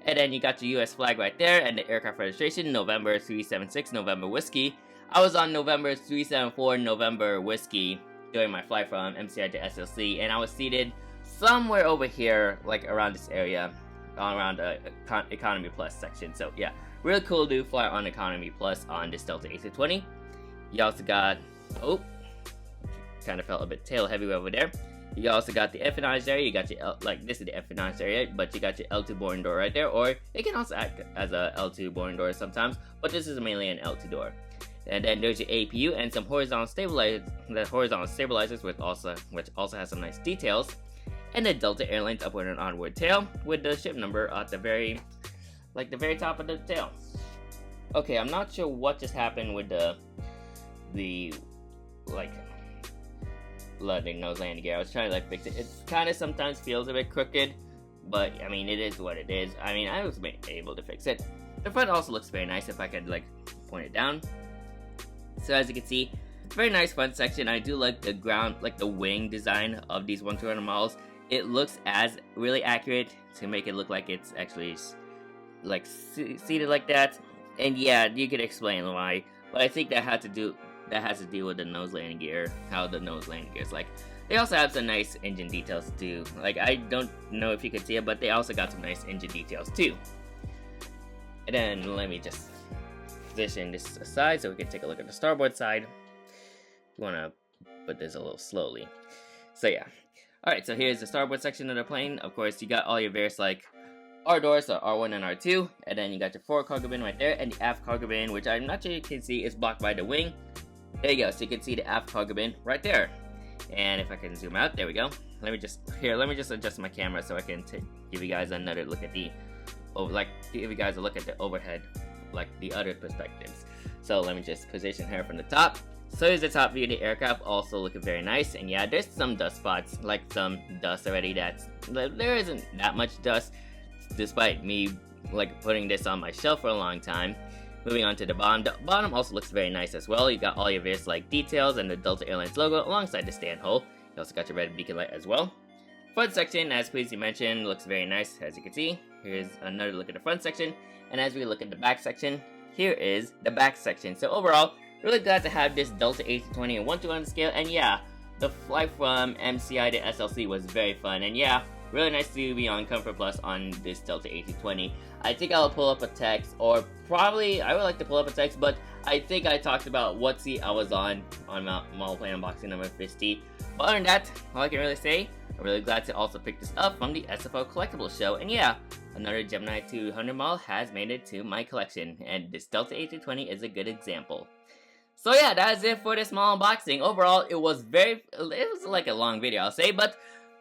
And then you got your US flag right there, and the aircraft registration, November 376, November Whiskey. I was on November 374, November Whiskey, during my flight from MCI to SLC, and I was seated somewhere over here, like around this area, around the Economy Plus section. So yeah, really cool to fly on Economy Plus on this Delta A320. You also got, oh, kind of felt a bit tail heavy over there. You also got the empennage area. You got your like this is the empennage area, but you got your L2 boarding door right there, or it can also act as a L2 boarding door sometimes, but this is mainly an L2 door. And then there's your APU and some horizontal stabilizers, which also has some nice details. And the Delta Airlines upward and onward tail with the ship number at the very top of the tail. Okay, I'm not sure what just happened with the landing nose landing gear. I was trying to like fix it. It kind of sometimes feels a bit crooked, but I mean it is what it is. I mean I was able to fix it. The front also looks very nice if I could like point it down. So as you can see, very nice front section. I do like the ground, like the wing design of these 1/200 models. It looks as really accurate to make it look like it's actually like seated like that. And yeah, you could explain why, but I think that has to do with the nose landing gear, how the nose landing gear is like. They also have some nice engine details too. Like I don't know if you can see it, but they also got some nice engine details too. And then let me just position this aside so we can take a look at the starboard side. You want to put this a little slowly. So yeah. Alright, so here's the starboard section of the plane. Of course, you got all your various like R doors, so R1 and R2. And then you got your forward cargo bin right there, and the aft cargo bin, which I'm not sure you can see, is blocked by the wing. There you go, so you can see the aft cargo bin right there. And if I can zoom out, there we go. Let me just adjust my camera so I can give you guys another look at give you guys a look at the overhead, like the other perspectives. So let me just position her from the top. So here's the top view of the aircraft, also looking very nice. And yeah, there's some dust spots, like some dust already. There isn't that much dust, despite me like putting this on my shelf for a long time. Moving on to the bottom. The bottom also looks very nice as well. You got all your various like details and the Delta Airlines logo alongside the stand hole. You also got your red beacon light as well. Front section, as previously mentioned, looks very nice as you can see. Here's another look at the front section. And as we look at the back section, here is the back section. So overall, really glad to have this Delta A320 in 1/200 scale. And yeah, the flight from MCI to SLC was very fun. And yeah, really nice to be on Comfort Plus on this Delta A320. I think I'll pull up a text, or probably I would like to pull up a text, but I think I talked about what seat I was on model plane unboxing number 50. But other than that, all I can really say, I'm really glad to also pick this up from the SFO Collectables show. And yeah, another Gemini 200 model has made it to my collection, and this Delta A320 is a good example. So yeah, that is it for this small unboxing. Overall, it was like a long video, I'll say, but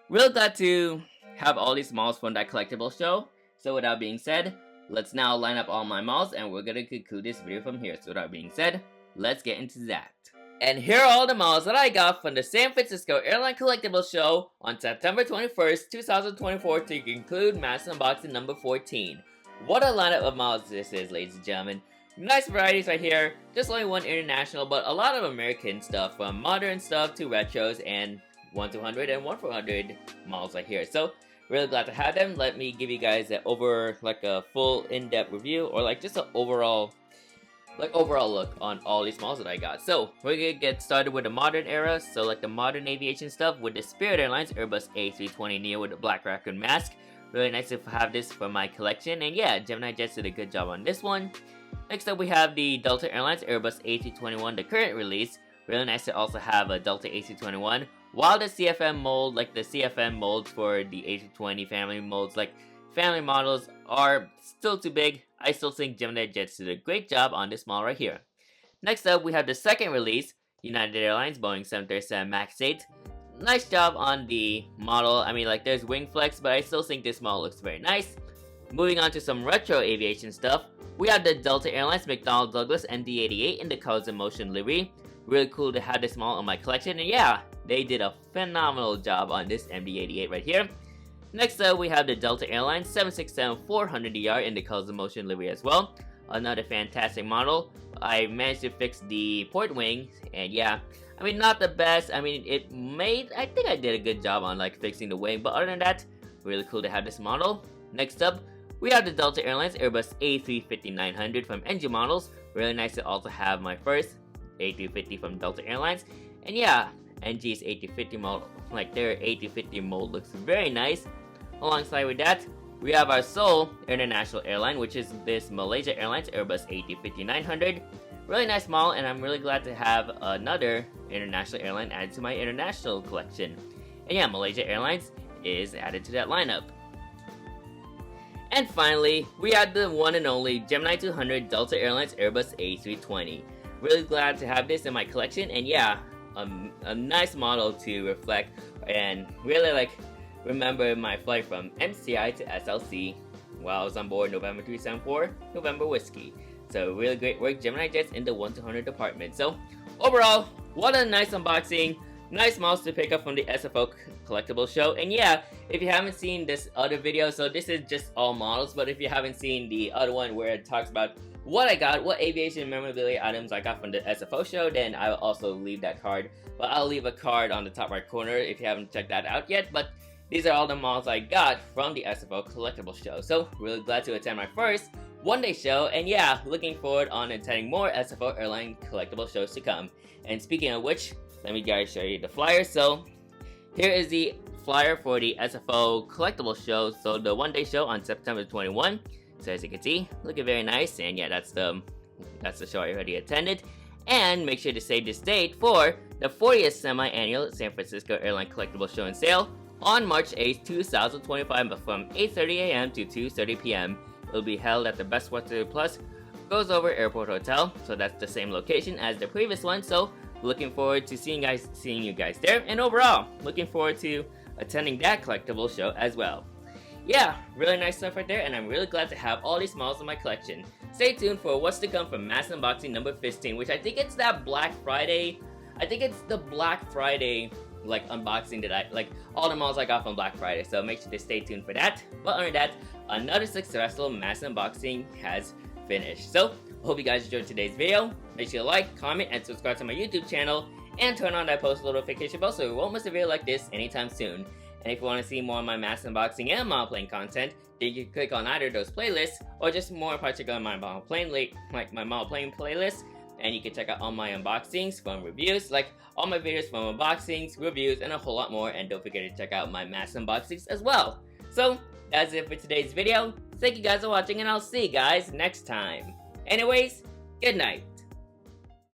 real glad to have all these models from that collectible show. So with that being said, let's now line up all my models and we're gonna conclude this video from here. So with that being said, let's get into that. And here are all the models that I got from the San Francisco Airline Collectables show on September 21st, 2024 to conclude mass unboxing number 14. What a lineup of models this is, ladies and gentlemen. Nice varieties right here. Just only one international, but a lot of American stuff, from modern stuff to retros and 1/200 and 1/400 models right here. So really glad to have them. Let me give you guys a full in-depth review, or like just an overall look on all these models that I got. So we're gonna get started with the modern era. So like the modern aviation stuff with the Spirit Airlines Airbus A320neo with the black raccoon mask. Really nice to have this for my collection. And yeah, GeminiJets did a good job on this one. Next up we have the Delta Airlines Airbus A321, the current release. Really nice to also have a Delta A321. While the CFM mold, like the CFM molds for the A320 family molds, like family models, are still too big, I still think GeminiJets did a great job on this model right here. Next up, we have the second release, United Airlines Boeing 737 MAX 8. Nice job on the model. I mean, like, there's wing flex, but I still think this model looks very nice. Moving on to some retro aviation stuff, we have the Delta Airlines McDonnell Douglas MD-88 in the Colors in Motion livery. Really cool to have this model in my collection, and yeah, they did a phenomenal job on this MD-88 right here. Next up, we have the Delta Airlines 767-400ER in the Colors in Motion livery as well. Another fantastic model. I managed to fix the port wing, and yeah, I mean, not the best. I mean, I think I did a good job on like fixing the wing, but other than that, really cool to have this model. Next up, we have the Delta Airlines Airbus A350-900 from NG Models. Really nice to also have my first A350 from Delta Airlines. And yeah, NG's A350 model, like their A350 mold looks very nice. Alongside with that, we have our sole international airline, which is this Malaysia Airlines Airbus A350-900. Really nice model, and I'm really glad to have another international airline added to my international collection. And yeah, Malaysia Airlines is added to that lineup. And finally, we have the one and only Gemini 200 Delta Airlines Airbus A320. Really glad to have this in my collection, and yeah, a nice model to reflect and really like remember my flight from MCI to SLC while I was on board November 374, November Whiskey. So really great work, GeminiJets, in the 1-200 department. So overall, what a nice unboxing. Nice models to pick up from the SFO Collectibles show. And yeah, if you haven't seen this other video, so this is just all models, but if you haven't seen the other one where it talks about what I got, what aviation memorabilia items I got from the SFO show, then I will also leave that card. But I'll leave a card on the top right corner if you haven't checked that out yet. But these are all the models I got from the SFO Collectibles show. So really glad to attend my first one-day show, and yeah, looking forward on attending more SFO Airline Collectibles shows to come. And speaking of which, let me guys show you the flyer. So here is the flyer for the SFO Collectibles show. So the one-day show on September 21. So as you can see, looking very nice, and yeah, that's the show I already attended. And make sure to save this date for the 40th semi-annual San Francisco Airline Collectibles show and sale on March 8th, 2025 from 8:30 a.m. to 2:30 p.m. It will be held at the Best Western Plus Goes Over Airport Hotel. So that's the same location as the previous one. So looking forward to seeing you guys there. And overall, looking forward to attending that collectible show as well. yeah, really nice stuff right there, and I'm really glad to have all these models in my collection. Stay tuned for what's to come from Mass Unboxing number 15, which I think it's that Black Friday. I think it's the Black Friday like unboxing that I like all the models I got from Black Friday, so make sure to stay tuned for that. But other than that, another successful mass unboxing has finished. So I hope you guys enjoyed today's video. Make sure to like, comment, and subscribe to my YouTube channel, and turn on that post notification bell so you won't miss a video like this anytime soon. And if you want to see more of my mass unboxing and model plane content, then you can click on either of those playlists, or just more in particular my model plane playlist. And you can check out all my unboxings from reviews, like all my videos from unboxings, reviews, and a whole lot more. And don't forget to check out my mass unboxings as well. So that's it for today's video. Thank you guys for watching, and I'll see you guys next time. Anyways, good night.